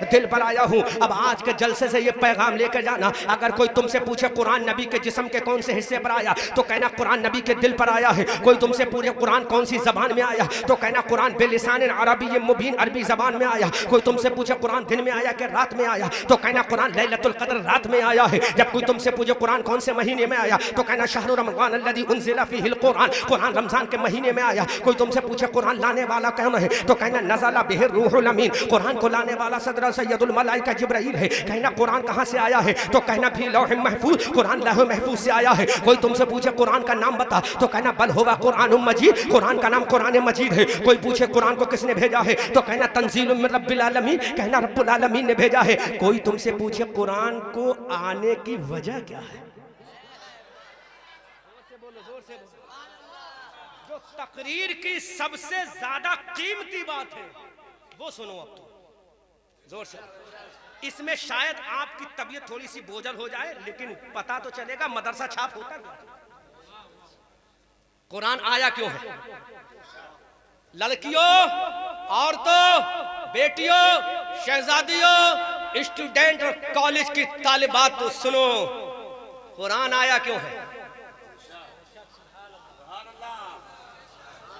दिल पर आया हूँ। अब आज के जलसे से ये पैगाम लेकर जाना, अगर कोई तुमसे पूछे कुरान नबी के जिस्म के कौन से हिस्से पर आया, तो कहना कुरान नबी के दिल पर आया है। कोई तुमसे पूछे कुरान कौन सी जबान में आया, तो कहना कुरान बिलिसान अरबी मुबीन, अरबी जबान में आया। कोई तुमसे पूछे कुरान दिन में आया कि रात में आया, तो कहना कुरान लैलतुल क़द्र रात में आया है। जब कोई तुमसे पूछे कुरान कौन से महीने में आया, तो कहना शहर रमज़ान अल्लज़ी उन्ज़िला फ़ीहिल कुरान, कुरान रमजान के महीने में आया। कोई तुमसे पूछे कुरान लाने वाला कौन है, तो कहना नज़ला बिहिर रूहुल अमीन, कुरान को लाने अला सदर सैयदुल मलाइका जिब्राइल है। कहना कुरान कहाँ से आया है? तो कहना भी लौह महफूज, कुरान लौह महफूज से आया है। कोई तुमसे पूछे कुरान का नाम बता, तो कहना बल हुवा कुरान मजीद, कुरान का नाम कुरान मजीद है। कोई पूछे कुरान को किसने भेजा है? तो कहना तंजीलुम मिन रब्बिल आलमीन, कहना रब्बुल आलमीन ने भेजा है। कोई तुमसे पूछे कुरान को आने की वजह क्या है? जो तकरीर की सबसे ज्यादा कीमती बात है वो सुनो अब तो जोर से। इसमें शायद आपकी तबीयत थोड़ी सी बोझल हो जाए, लेकिन पता तो चलेगा मदरसा छाप होता है। कुरान आया क्यों है? लड़कियों, औरतों, बेटियों, शहजादियों, स्टूडेंट और कॉलेज की तालिबात तो सुनो, कुरान आया क्यों है?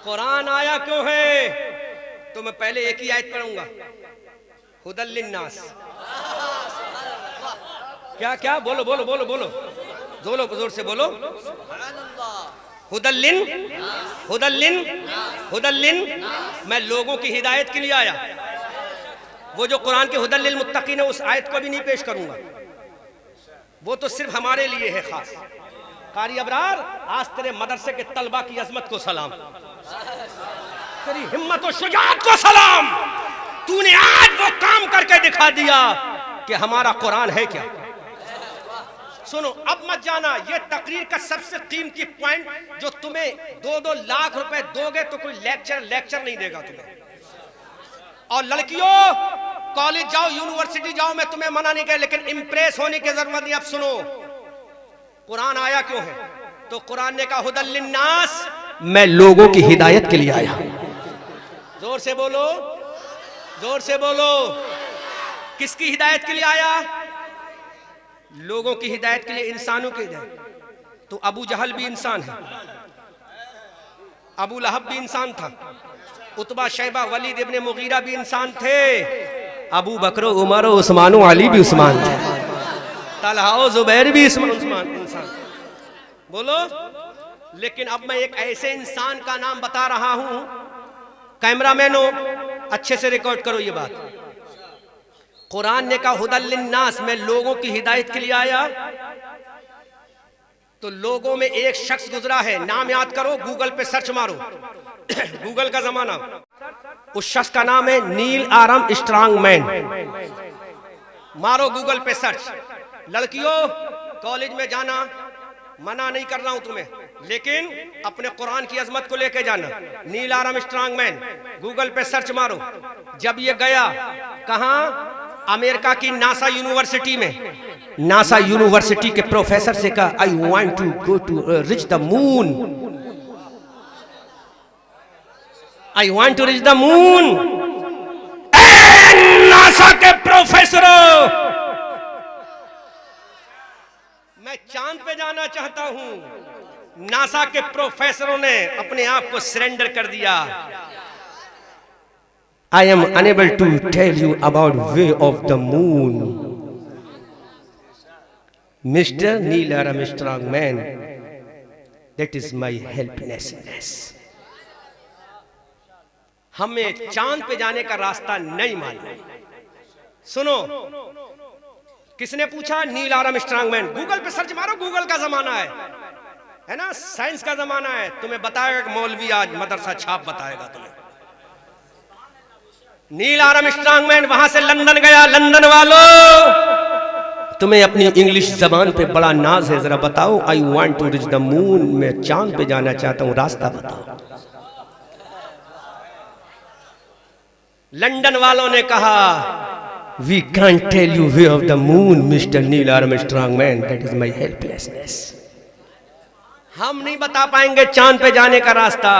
कुरान आया क्यों है? तो मैं पहले एक ही आयत पढ़ूंगा, हुदल लिन्नास। क्या क्या? बोलो बोलो बोलो बोलो, जोर से बोलो। हुदल्लिन, हुदल्लिन, हुदल्लिन। मैं लोगों की हिदायत के लिए आया। वो जो कुरान के हुदल्लिल मुत्तकीन है, उस आयत को भी नहीं पेश करूंगा, वो तो सिर्फ हमारे लिए है खास। कारी अबरार, आज तेरे मदरसे के तलबा की अजमत को सलाम, तेरी हिम्मत और शुजाअत को सलाम। तूने आज वो काम करके दिखा दिया कि हमारा कुरान है क्या। सुनो, अब मत जाना, ये तकरीर का सबसे कीमती पॉइंट, जो तुम्हें 2-2 लाख रुपए दोगे तो कोई लेक्चर नहीं देगा तुम्हें। और लड़कियों, कॉलेज जाओ, यूनिवर्सिटी जाओ, मैं तुम्हें मना नहीं किया, लेकिन इंप्रेस होने की जरूरत नहीं। अब सुनो, कुरान आया क्यों है? तो कुरान ने कहा हुदल लिन्नास, मैं लोगों की हिदायत के लिए आया। जोर से बोलो, जोर से बोलो। किसकी हिदायत के लिए आया? लोगों की हिदायत के लिए, इंसानों की हिदायत। तो अबू जहल भी इंसान है, अबू लहब भी इंसान था, उतबा शैबा वलीद इब्ने मुगीरा भी इंसान थे, अबू बकर उमर उस्मान अली भी उस्मान थे, तलहा जुबैर भी इंसान। बोलो। लेकिन अब मैं एक ऐसे इंसान का नाम बता रहा हूं, कैमरामैनों अच्छे से रिकॉर्ड करो ये बात। कुरान ने कहा हुदल लिन्नास, मैं लोगों की हिदायत के लिए आया। तो लोगों में एक शख्स गुजरा है, नाम याद करो, गूगल पे सर्च मारो गूगल का जमाना। उस शख्स का नाम है नील आर्म स्ट्रांगमैन। मारो गूगल पे सर्च। लड़कियों, कॉलेज में जाना मना नहीं कर रहा हूं तुम्हें, लेकिन अपने कुरान की अजमत को लेके जाना। नील आर्म स्ट्रांगमैन, गूगल पे सर्च मारो। जब ये गया कहां? अमेरिका की नासा यूनिवर्सिटी में। नासा यूनिवर्सिटी के प्रोफेसर से कहा, I want to go to reach the moon, I want to reach the moon. NASA के प्रोफेसरों, मैं चांद पे जाना चाहता हूं। नासा के प्रोफेसरों ने अपने आप को सरेंडर कर दिया। I am unable to tell you about way of the moon, Mr. Neil Armstrong man. That is my helplessness. हमें चांद पे जाने का रास्ता नहीं मालूम। सुनो, किसने पूछा? नील आर्मस्ट्रांग मैन। गूगल पे सर्च मारो, गूगल का जमाना है ना, साइंस का जमाना है। तुम्हें बताएगा कि मौलवी आज मदरसा छाप बताएगा तुम्हें। नील आर्मस्ट्रांग मैन वहां से लंदन गया। लंदन वालों, तुम्हें अपनी इंग्लिश जबान पे बड़ा नाज है, जरा बताओ। I want to reach the moon, मैं चांद पे जाना चाहता हूं, रास्ता बताओ। लंदन वालों ने कहा, we can't tell you way of the moon mister Neil Armstrong man, that is my helplessness. हम नहीं बता पाएंगे चांद पे जाने का रास्ता।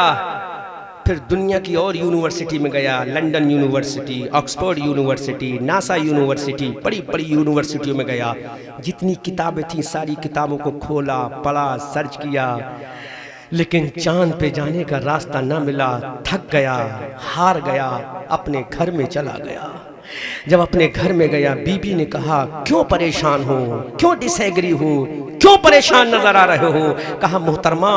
फिर दुनिया की और यूनिवर्सिटी में गया, London university, Oxford university, NASA university, बड़ी बड़ी यूनिवर्सिटियों में गया। जितनी किताबें थी सारी किताबों को खोला, पढ़ा, सर्च किया, लेकिन चांद पे जाने का रास्ता ना मिला। थक गया, हार गया, अपने घर में चला गया। जब अपने घर में गया, बीबी ने कहा, क्यों परेशान हो, क्यों डिसएग्री हो, क्यों परेशान नजर आ रहे हो? कहा मोहतरमा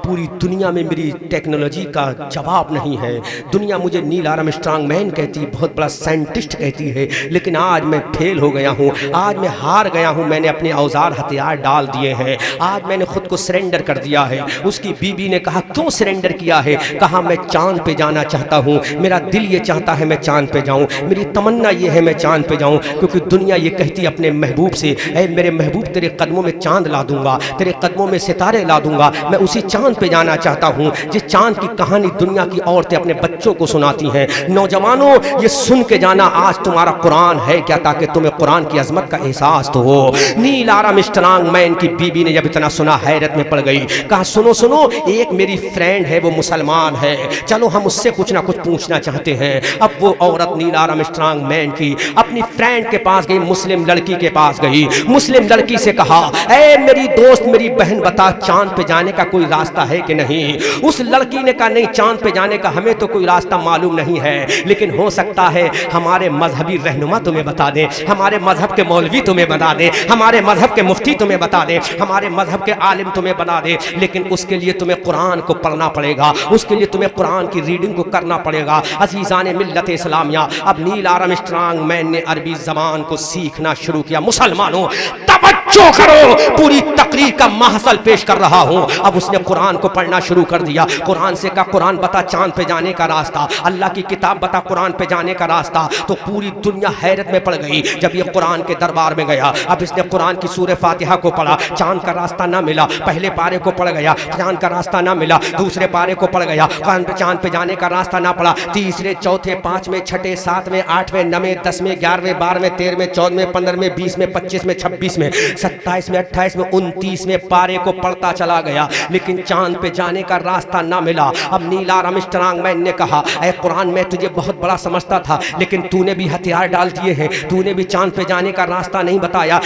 पूरी दुनिया में मेरी टेक्नोलॉजी का जवाब नहीं है। दुनिया मुझे नील आर्मस्ट्रांग मैन कहती, बहुत बड़ा साइंटिस्ट कहती है, लेकिन आज मैं फेल हो गया हूँ, आज मैं हार गया हूँ। मैंने अपने औजार हथियार डाल दिए हैं, आज मैंने खुद को सरेंडर कर दिया है। उसकी बीबी ने कहा क्यों सरेंडर किया है? कहा मैं चांद पे जाना चाहता हूँ, मेरा दिल ये चाहता है मैं चांद पे जाऊँ, मेरी तमन्ना ये है मैं चांद पे जाऊँ, क्योंकि दुनिया ये कहती है अपने महबूब से, ऐ मेरे महबूब तेरे कदमों में चांद ला दूंगा, तेरे कदमों में सितारे ला दूंगा, मैं उसी चांद पे जाना चाहता हूँ जिस चांद की कहानी दुनिया की औरतें अपने बच्चों को सुनाती हैं। नौजवानों ये सुन के जाना आज तुम्हारा कुरान है क्या, ताकि तुम्हें कुरान की अजमत का एहसास तो हो। नील आर्मस्ट्रांग मैन की बीबी ने जब इतना सुना हैरत में पड़ गई। कहा सुनो सुनो, एक मेरी फ्रेंड है वो मुसलमान है, चलो हम उससे कुछ ना कुछ पूछना चाहते हैं। अब वो औरत नील आर्मस्ट्रांग मैन की अपनी फ्रेंड के पास गई, मुस्लिम लड़की के पास गई। मुस्लिम लड़की से कहा ऐ मेरी दोस्त मेरी बहन बता चांद पे जाने का कोई रास्ता है कि नहीं? उस लड़की ने कहा नहीं, चांद पे जाने का हमें तो कोई रास्ता मालूम नहीं है, लेकिन हो सकता है हमारे मजहबी रहनुमा तुम्हें बता दें, हमारे मजहब के मौलवी तुम्हें बता दें, हमारे मजहब के मुफ्ती तुम्हें बता दें, हमारे मजहब के आलिम तुम्हें बता दें, लेकिन उसके लिए तुम्हें कुरान को पढ़ना पड़ेगा, उसके लिए तुम्हें कुरान की रीडिंग को करना पड़ेगा। अजीजान मिल्लत इस्लामिया, अब नील आर्मस्ट्रांग मैन ने अरबी जबान को सीखना शुरू किया। मुसलमानों तवज्जो करो, पूरी तकरीर का महसल पेश कर रहा हूं। अब उसने कुरान को पढ़ना शुरू कर दिया। कुरान से कहा कुरान बता चांद पे जाने का रास्ता, अल्लाह की किताब बता कुरान पे जाने का रास्ता। तो पूरी दुनिया हैरत में पड़ गई जब ये कुरान के दरबार में गया। अब इसने कुरान की सूरह फातिहा को पढ़ा, चांद का रास्ता ना मिला। पहले पारे को पढ़ गया, चांद का रास्ता ना मिला। दूसरे पारे को पढ़ गया, चांद पे जाने का रास्ता ना पड़ा। तीसरे चौथे पांचवें छठे सातवें आठवें नवें 10वें 11वें 12वें 13वें 14वें 15वें 20वें 25वें 26वें 27वें 28वें 29वें पारे को पढ़ता चला गया, लेकिन चांद पे जाने का रास्ता ना मिला। अब नील आर्मस्ट्रांग मैन ने कहा ऐ कुरान मैं तुझे बहुत बड़ा समझता था, लेकिन तूने भी हथियार डाल दिए हैं, तूने भी चांद पे जाने का रास्ता नहीं बताया।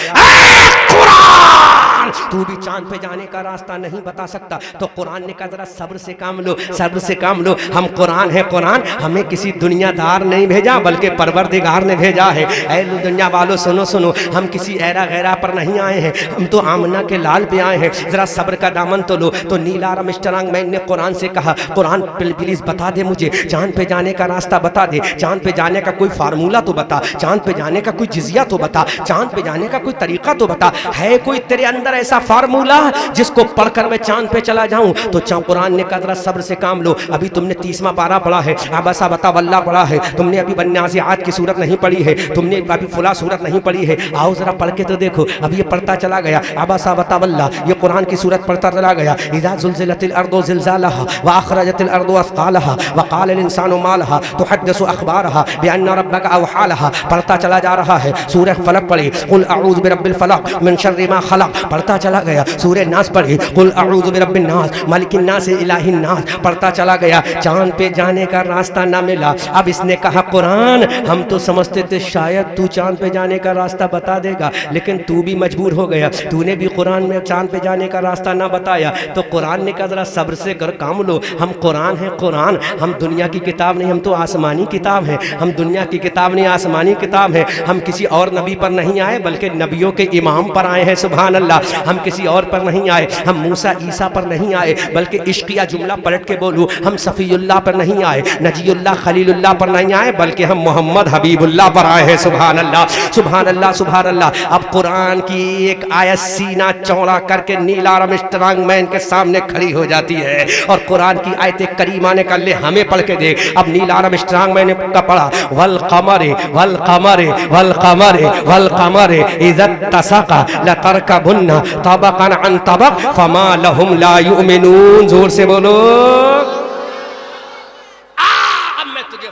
तू भी चांद पे जाने का रास्ता नहीं बता सकता। तो कुरान ने कहा जरा सब्र से काम लो, सब्र से काम लो, हम कुरान है, कुरान हमें किसी दुनियादार नहीं भेजा बल्कि परवरदिगार ने भेजा है। ऐ दुनिया वालों सुनो सुनो, हम किसी ऐरा गैरा पर नहीं आए हैं, हम तो आमना के लाल पे आए हैं, जरा सब्र का दामन तो लो। तो नील आर्मस्ट्रांग मैन ने कुरान से कहा कुरान प्लीज बता दे मुझे, चांद पे जाने का रास्ता बता दे, चांद पे जाने का कोई फार्मूला तो बता, चांद पे जाने का कोई जिजिया तो बता, चांद पे जाने का कोई तरीका तो बता, है कोई तेरे अंदर ऐसा फार्मूला जिसको पढ़कर मैं चांद पे चला जाऊं? तो कुरान ने कहा जरा सब्र से काम लो, अभी तुमने 30वां पारा पढ़ा है, आबसा बता वल्ला पढ़ा है, तुमने अभी वन्नाज़िआत की सूरत नहीं पढ़ी है, तुमने अभी फुला सूरत नहीं पढ़ी है, आओ जरा पढ़ के तो देखो। अब ये पढ़ता चला गया, आबसा बता वल्ला, ये कुरान की सूरत पढ़ता चला गया। इज़ा ज़ुल्ज़िलतिल अर्दु ज़िलज़ालहा व अख़रजतिल अर्दु अस्क़ालहा व क़ालल इंसानु मा लहा तुहद्दिसु अख़बारहा बिअन्ना रब्बका अवहा लहा, पढ़ता चला जा रहा है। सूरह फलक पढ़ी, कुल अऊज़ु बिरब्बिल फलक मिन शर्रि मा खलक़, पढ़ता चला गया। सूरह नास पढ़ी, कुल अऊज़ु बिरब्बिन नास मालिकिन नास इलाहिन नास, पढ़ता चला गया। चांद पे जाने का रास्ता ना मिला। अब इसने कहा कुरान हम तो समझते थे शायद तू चांद पे जाने का रास्ता बता देगा, लेकिन तू भी मजबूर हो गया, तूने भी कुरान में चांद पे जाने का रास्ता ना बताया। तो कुरान ने कहा जरा सब्र से कर काम लो, हम कुरान है, कुरान हम दुनिया की किताब नहीं, हम तो आसमानी किताब है, हम दुनिया की किताब नहीं आसमानी किताब है। हम किसी और नबी पर नहीं आए बल्कि नबियों के इमाम पर आए हैं, सुभान अल्लाह। हम किसी और पर नहीं आए, हम मूसा ईसा पर नहीं आए बल्कि इश्किया जुमला पलट के बोलूं, हम सफ़ीउल्लाह पर नहीं आए, नजीउल्लाह खलीलुल्लाह पर नहीं आए, बल्कि हम मोहम्मद हबीबुल्लाह पर आए हैं, सुभान अल्लाह सुभान अल्लाह सुभान अल्लाह। अब कुरान की एक आयत सीना चौड़ा करके नील आर्मस्ट्रांग मैन के सामने खड़ी हो जाती है और कुरान की आयत करीमा ने कर ले हमें पढ़ के देख। अब नील आर्मस्ट्रांग मैन का पढ़ा वल कमरे वल कमरे वल कमरे वल कमरे इज़ा तसक़ा लतरकबुन्ना तबक़न अन तबक़ फमा लहुम ला युमिनून। जोर से बोलो।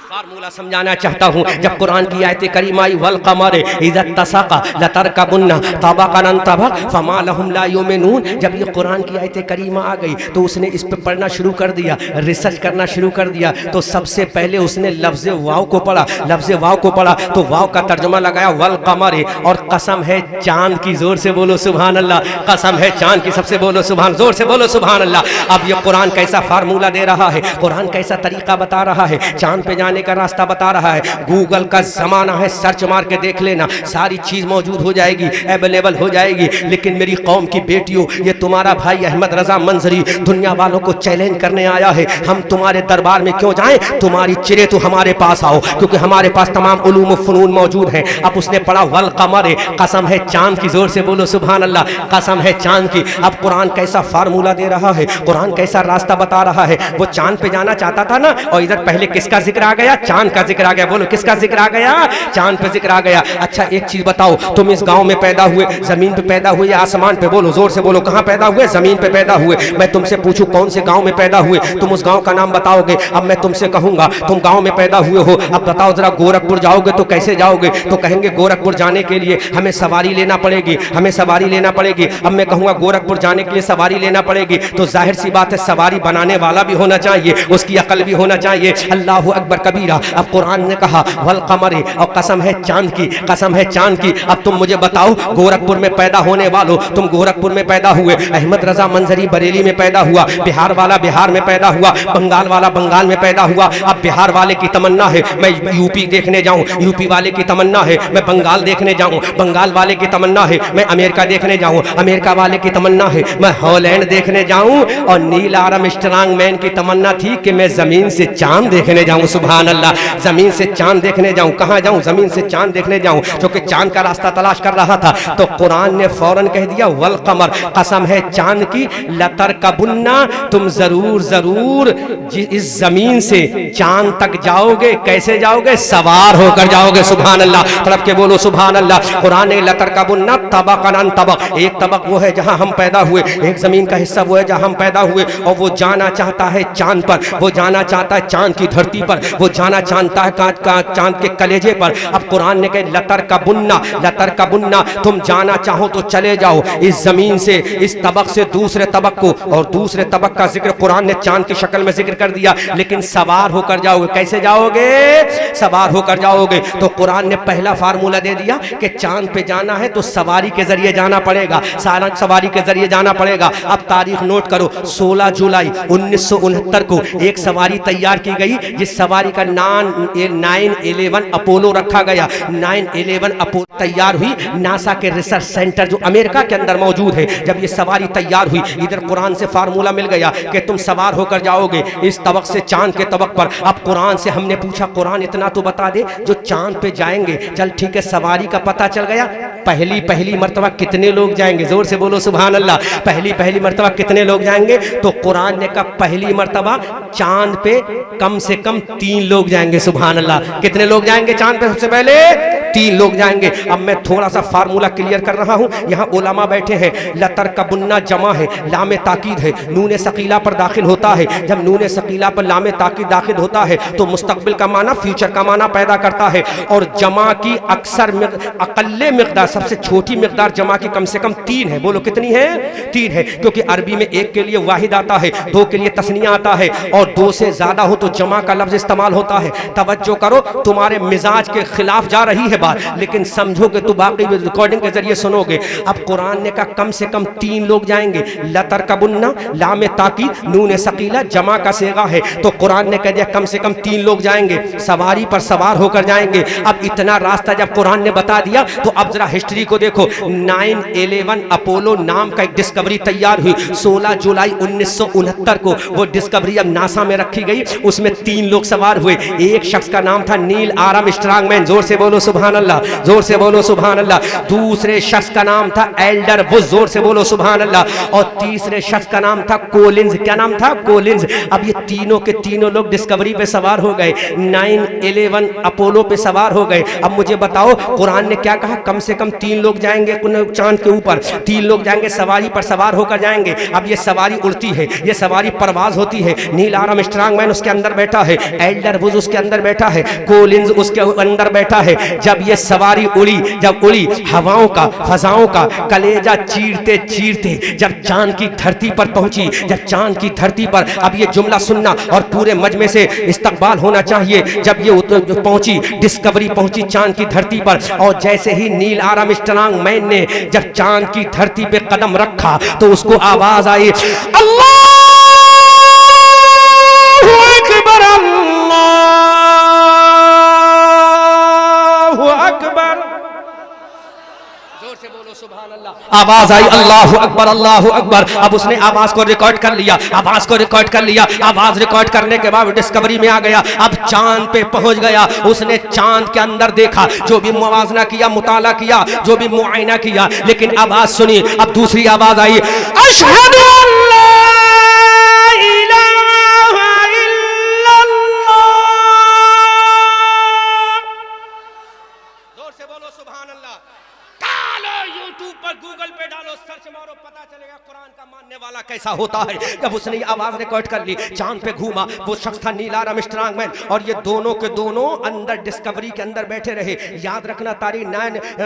फार्मूला समझाना चाहता हूं। जब कुरान की आयत करीमा आई वल कमर इज़ा तसक़ा लतरकबुन्ना तबक़न अन तबक़ फमा लहुम ला युमिनून, जब ये कुरान की आयत करीमा आ गई तो उसने इस पे पढ़ना शुरू कर दिया, रिसर्च करना शुरू कर दिया। तो सबसे पहले उसने लफ्ज़ वाव को पढ़ा, लफ्ज़ वाव को पढ़ा तो वाव का तर्जुमा लगाया वल कमर, और कसम है चांद की, जोर से बोलो सुभान अल्लाह, कसम है चांद की, सबसे बोलो सुभान, जोर से बोलो सुभान अल्लाह। अब ये कुरान कैसा फार्मूला दे रहा है, कुरान कैसा तरीका बता रहा है, चांद पे जाने का रास्ता रास्ता बता रहा है। गूगल का जमाना है, सर्च मार के देख लेना, सारी चीज मौजूद हो जाएगी, अवेलेबल हो जाएगी। लेकिन मेरी कौम की बेटियों, ये तुम्हारा भाई अहमद रजा मंजरी दुनिया वालों को चैलेंज करने आया है। हम तुम्हारे दरबार में क्यों जाएं? तुम्हारी चिरे तो हमारे पास आओ, क्योंकि हमारे पास तमाम उलूम फनून मौजूद हैं। अब उसने पढ़ा वल कमर, कसम है चांद की, जोर से बोलो सुभान अल्लाह, कसम है चांद की। अब कुरान कैसा फार्मूला दे रहा है, कुरान कैसा रास्ता बता रहा है। वो चांद पे जाना चाहता था ना, और इधर पहले किसका जिक्र आ गया? चांद का जिक्र आ गया। बोलो किसका जिक्र आ गया? चांद पे जिक्र आ गया। अच्छा एक चीज बताओ, तुम इस गांव में पैदा हुए, जमीन पे पैदा हुए या आसमान पे? बोलो जोर से बोलो, कहां पैदा हुए? जमीन पे पैदा हुए। मैं तुमसे पूछूं कौन से गांव में पैदा हुए, तुम उस गांव का नाम बताओगे। अब मैं तुमसे कहूंगा तुम गांव में पैदा हुए हो, अब बताओ जरा गोरखपुर जाओगे तो कैसे जाओगे? तो कहेंगे गोरखपुर जाने के लिए हमें सवारी लेना पड़ेगी, हमें सवारी लेना पड़ेगी। अब मैं कहूंगा गोरखपुर जाने के लिए सवारी लेना पड़ेगी, तो जाहिर सी बात है सवारी बनाने वाला भी होना चाहिए, उसकी अकल भी होना चाहिए। अल्लाह अकबर कबीरा। अब कुरान ने कहा वल कमर, और कसम है चांद की, कसम है चांद की। अब तुम मुझे बताओ गोरखपुर में पैदा होने वालों, तुम गोरखपुर में पैदा हुए, अहमद रजा मंजरी बरेली में पैदा हुआ, बिहार वाला बिहार में पैदा हुआ, बंगाल वाला बंगाल में पैदा हुआ। अब बिहार वाले की तमन्ना है मैं यूपी देखने जाऊं, यूपी वाले की तमन्ना है मैं बंगाल देखने जाऊं, बंगाल वाले की तमन्ना है मैं अमेरिका देखने जाऊं, अमेरिका वाले की तमन्ना है मैं हॉलैंड देखने जाऊं, और नील आर्मस्ट्रांग मैन की तमन्ना थी कि मैं जमीन से चांद देखने जाऊं। सुभान अल्लाह, जमीन से चांद देखने जाऊं। कहां जाऊं? जमीन से चांद देखने जाऊं, क्योंकि चांद का रास्ता तलाश कर रहा था। तो कुरान ने फौरन कह दिया वल कमर, कसम है चांद की, लतर कबुन्ना, तुम जरूर जरूर इस जमीन से चांद तक जाओगे। कैसे जाओगे? सवार होकर जाओगे। सुभान अल्लाह, तरफ के बोलो सुभान अल्लाह। कुरान ने लतर कबुन्ना तबकन तबक, एक तबक वो है जहां हम पैदा हुए, एक जमीन का हिस्सा वो है जहां हम पैदा हुए, और वो जाना चाहता है चांद पर, वो जाना चाहता है चांद की धरती पर, वो जाना चाहता है चांद के कलेजे पर। अब कुरान ने कहा लतर कबुन्ना, लतर कबुन्ना, तुम जाना चाहो तो चले जाओ इस जमीन से इस तबक से दूसरे तबक को, और दूसरे तबक का जिक्र कुरान ने चांद की शक्ल में जिक्र कर दिया, लेकिन सवार होकर जाओगे। कैसे जाओगे? सवार होकर जाओगे। तो कुरान ने पहला फार्मूला दे दिया कि चांद पे जाना है तो सवारी के जरिए जाना पड़ेगा, सारा सवारी के जरिए जाना पड़ेगा। अब तारीख नोट करो, 16 जुलाई 1969 को एक सवारी तैयार की गई, जिस सवारी का नाम 911 अपोलो रखा गया। 911 अपोलो तैयार हुई नासा के रिसर्च सेंटर जो अमेरिका के अंदर मौजूद है। जब ये सवारी तैयार हुई, इधर कुरान से फार्मूला मिल गया कि तुम सवार होकर जाओगे इस तबक से चांद के तबक पर। अब कुरान से हमने पूछा कुरान इतना तो बता दे, जो चांद पे जाएंगे, चल ठीक है सवारी का पता चल गया, पहली मर्तबा कितने लोग जाएंगे? जोर से बोलो सुभान अल्लाह। पहली मर्तबा कितने लोग जाएंगे? तो कुरान ने कहा पहली मर्तबा चांद पे कम से कम 3 लोग जाएंगे। सुभान अल्लाह। कितने लोग जाएंगे चांद पे? सबसे पहले 3 लोग जाएंगे। अब मैं थोड़ा सा फार्मूला क्लियर कर रहा हूं, यहाँ उलमा बैठे हैं। लतर कबुन्ना जमा है, लामे ताकीद है, नूने सकीला पर दाखिल होता है। जब नूने सकीला पर लामे ताकीद दाखिल होता है तो मुस्तकबिल का माना, फ्यूचर का माना पैदा करता है। और जमा की अक्सर अकल्ले मिकदार, सबसे छोटी मिकदार जमा की कम से कम 3 है। बोलो कितनी है? 3 है, क्योंकि अरबी में 1 के लिए वाहिद आता है, 2 के लिए तस्निया आता है, और 2 से ज्यादा हो तो जमा का लफ्ज इस्तेमाल होता है। तवज्जो करो, तुम्हारे मिजाज के खिलाफ जा रही है बात, लेकिन समझोगे तो बाकी रिकॉर्डिंग के जरिए सुनोगे। अब कुरान ने कहा कम से कम 3 लोग जाएंगे। लतर कबुन्ना, लामे ताकीद, नून सकीला, जमा का सेगा है, तो कुरान ने कह दिया कम से कम 3 लोग जाएंगे, सवारी पर सवार होकर जाएंगे। अब इतना रास्ता जब कुरान ने बता दिया तो अब जरा हिस्ट्री को देखो। 911 अपोलो नाम का एक डिस्कवरी तैयार हुई 16 जुलाई 1969 को। वो डिस्कवरी अब नासा में रखी गई, उसमें 3 लोग सवार हुए। एक शख्स का नाम था नील आर्मस्ट्रांग मैन, जोर से बोलो सुभान अल्लाह, जोर से बोलो सुभान अल्लाह। दूसरे शख्स का नाम था एल्डर वुड, जोर से बोलो सुभान अल्लाह। और तीसरे शख्स का नाम था कोलिंस। क्या नाम था? कोलिंस। अब ये तीनों के तीनों लोग डिस्कवरी पे सवार हो गए, 911 अपोलो पे सवार हो गए। अब मुझे बताओ कुरान ने क्या कहा? कम से कम 3 लोग जाएंगे चांद के ऊपर, 3 लोग जाएंगे, सवारी पर सवार होकर जाएंगे। अब ये सवारी उड़ती है, ये सवारी परवाज होती है। नील आर्मस्ट्रांग मैन उसके अंदर बैठा है, एल्डर वुड उसके अंदर बैठा है, कोलिंस उसके अंदर बैठा है। जब ये सवारी उड़ी, जब उड़ी, हवाओं का, फजाओं का कलेजा चीरते चीरते जब चांद की धरती पर पहुंची, जब चांद की धरती पर, अब ये जुमला सुनना और पूरे मजमे से इस्तकबाल होना चाहिए। जब ये पहुंची, डिस्कवरी पहुंची चांद की धरती पर, और जैसे ही नील आर्मस्ट्रांग मैन ने जब चांद की धरती पे कदम रखा तो उसको आवाज आई, अल्लाह अकबर, अल्लाह जोर से बोलो सुभान अल्लाह। आवाज आई अल्लाहु अकबर अल्लाहु अकबर। अब उसने आवाज को रिकॉर्ड कर लिया, आवाज को रिकॉर्ड कर लिया। आवाज रिकॉर्ड करने के बाद डिस्कवरी में आ गया, अब चांद पे पहुंच गया। उसने चांद के अंदर देखा, जो भी मुवाजना किया, मुताला किया, जो भी मुआयना किया, लेकिन आवाज सुनी। अब दूसरी आवाज आई, अशहदु अल्ला इलाहा इल्लल्लाह। जोर से बोलो सुभान अल्लाह। डालो यूट्यूब पर, गूगल पे डालो, सर्च मारो, पता चलेगा कुरान का मानने वाला कैसा होता है। जब उसने ये आवाज रिकॉर्ड कर ली, चांद पे घूमा, वो शख्स था नील आर्मस्ट्रांग मैन, और ये दोनों के दोनों अंदर डिस्कवरी के अंदर बैठे रहे। याद रखना तारीख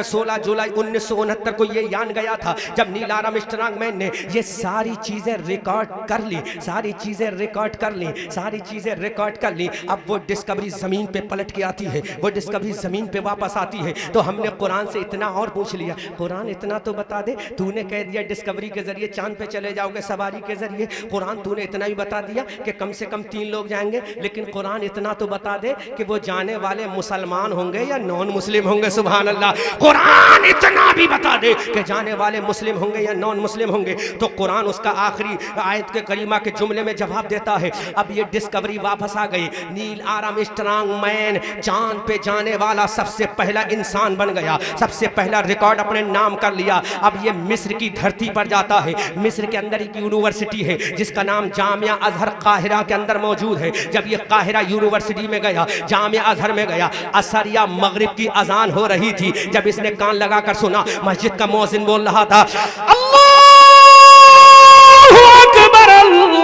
16 जुलाई 1969 को ये यान गया था, जब नील आर्मस्ट्रांग मैन ने ये सारी चीजें रिकॉर्ड कर ली, सारी चीजें रिकॉर्ड कर ली, सारी चीजें रिकॉर्ड कर ली। अब वो डिस्कवरी जमीन पे पलट के आती है, वो डिस्कवरी जमीन पे वापस आती है। तो हमने कुरान से इतना और पूछ लिया, कुरान इतना तो बता दे, तूने कह दिया डिस्कवरी के जरिए चांद पे चले जाओगे सवारी के जरिए। कुरान तूने इतना ही बता दिया कि कम से कम 3 लोग जाएंगे, लेकिन कुरान इतना तो बता दे कि वो जाने वाले मुसलमान होंगे या नॉन मुस्लिम होंगे। सुभान अल्लाह। कुरान इतना भी बता दे कि जाने वाले मुस्लिम होंगे या नॉन मुस्लिम होंगे। तो कुरान उसका आखिरी आयत के करीमा के जुमले में जवाब देता है। अब ये डिस्कवरी वापस आ गई, नील आर्मस्ट्रांग मैन चांद पे जाने वाला सबसे पहला इंसान बन गया, सबसे पहला रिकॉर्ड अपने नाम कर लिया। अब ये मिस्र की धरती पर जाता है। मिस्र के अंदर एक यूनिवर्सिटी है जिसका नाम जामिया अजहर काहिरा के अंदर मौजूद है। जब ये काहिरा यूनिवर्सिटी में गया, जामिया अजहर में गया, असर या मगरिब की अजान हो रही थी। जब इसने कान लगाकर सुना, मस्जिद का मुअज्जिन बोल रहा था, अल्लाहु अकबर अल्लाहु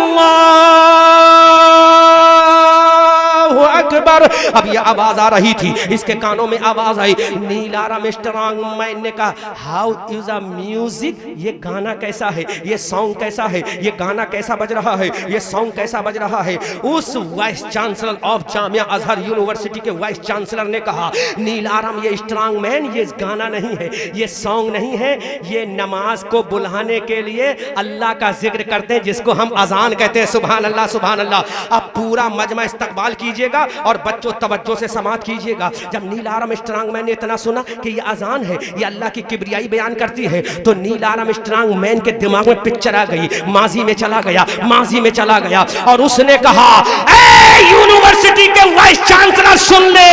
अकबर। अब ये आवाज आ रही थी, इसके कानों में आवाज आई। नील आर्मस्ट्रांग मैन ने कहा, हाउ इज अ म्यूजिक, ये गाना कैसा है, ये सॉन्ग कैसा है, ये गाना कैसा बज रहा है, ये सॉन्ग कैसा बज रहा है। उस vice chancellor of Jamia Azhar university के वाइस चांसलर ने कहा, नील आर्म ये स्ट्रांग मैन, ये गाना नहीं है, ये सॉन्ग नहीं है, ये नमाज को बुलाने के लिए अल्लाह का जिक्र करते हैं, जिसको हम अजान कहते हैं। सुभान अल्लाह सुभान अल्लाह। अब पूरा मजमा इस्तकबाल कीजिएगा और बच्चों तवज्जो से समात कीजिएगा। जब नील आर्मस्ट्रांग मैन ने इतना सुना कि ये अजान है, ये अल्लाह की किबरियाई बयान करती है, तो नील आर्मस्ट्रांग मैन के दिमाग में पिक्चर आ गई, माजी में चला गया, माजी में चला गया, और उसने कहा, ए यूनिवर्सिटी के वाइस चांसलर सुन ले,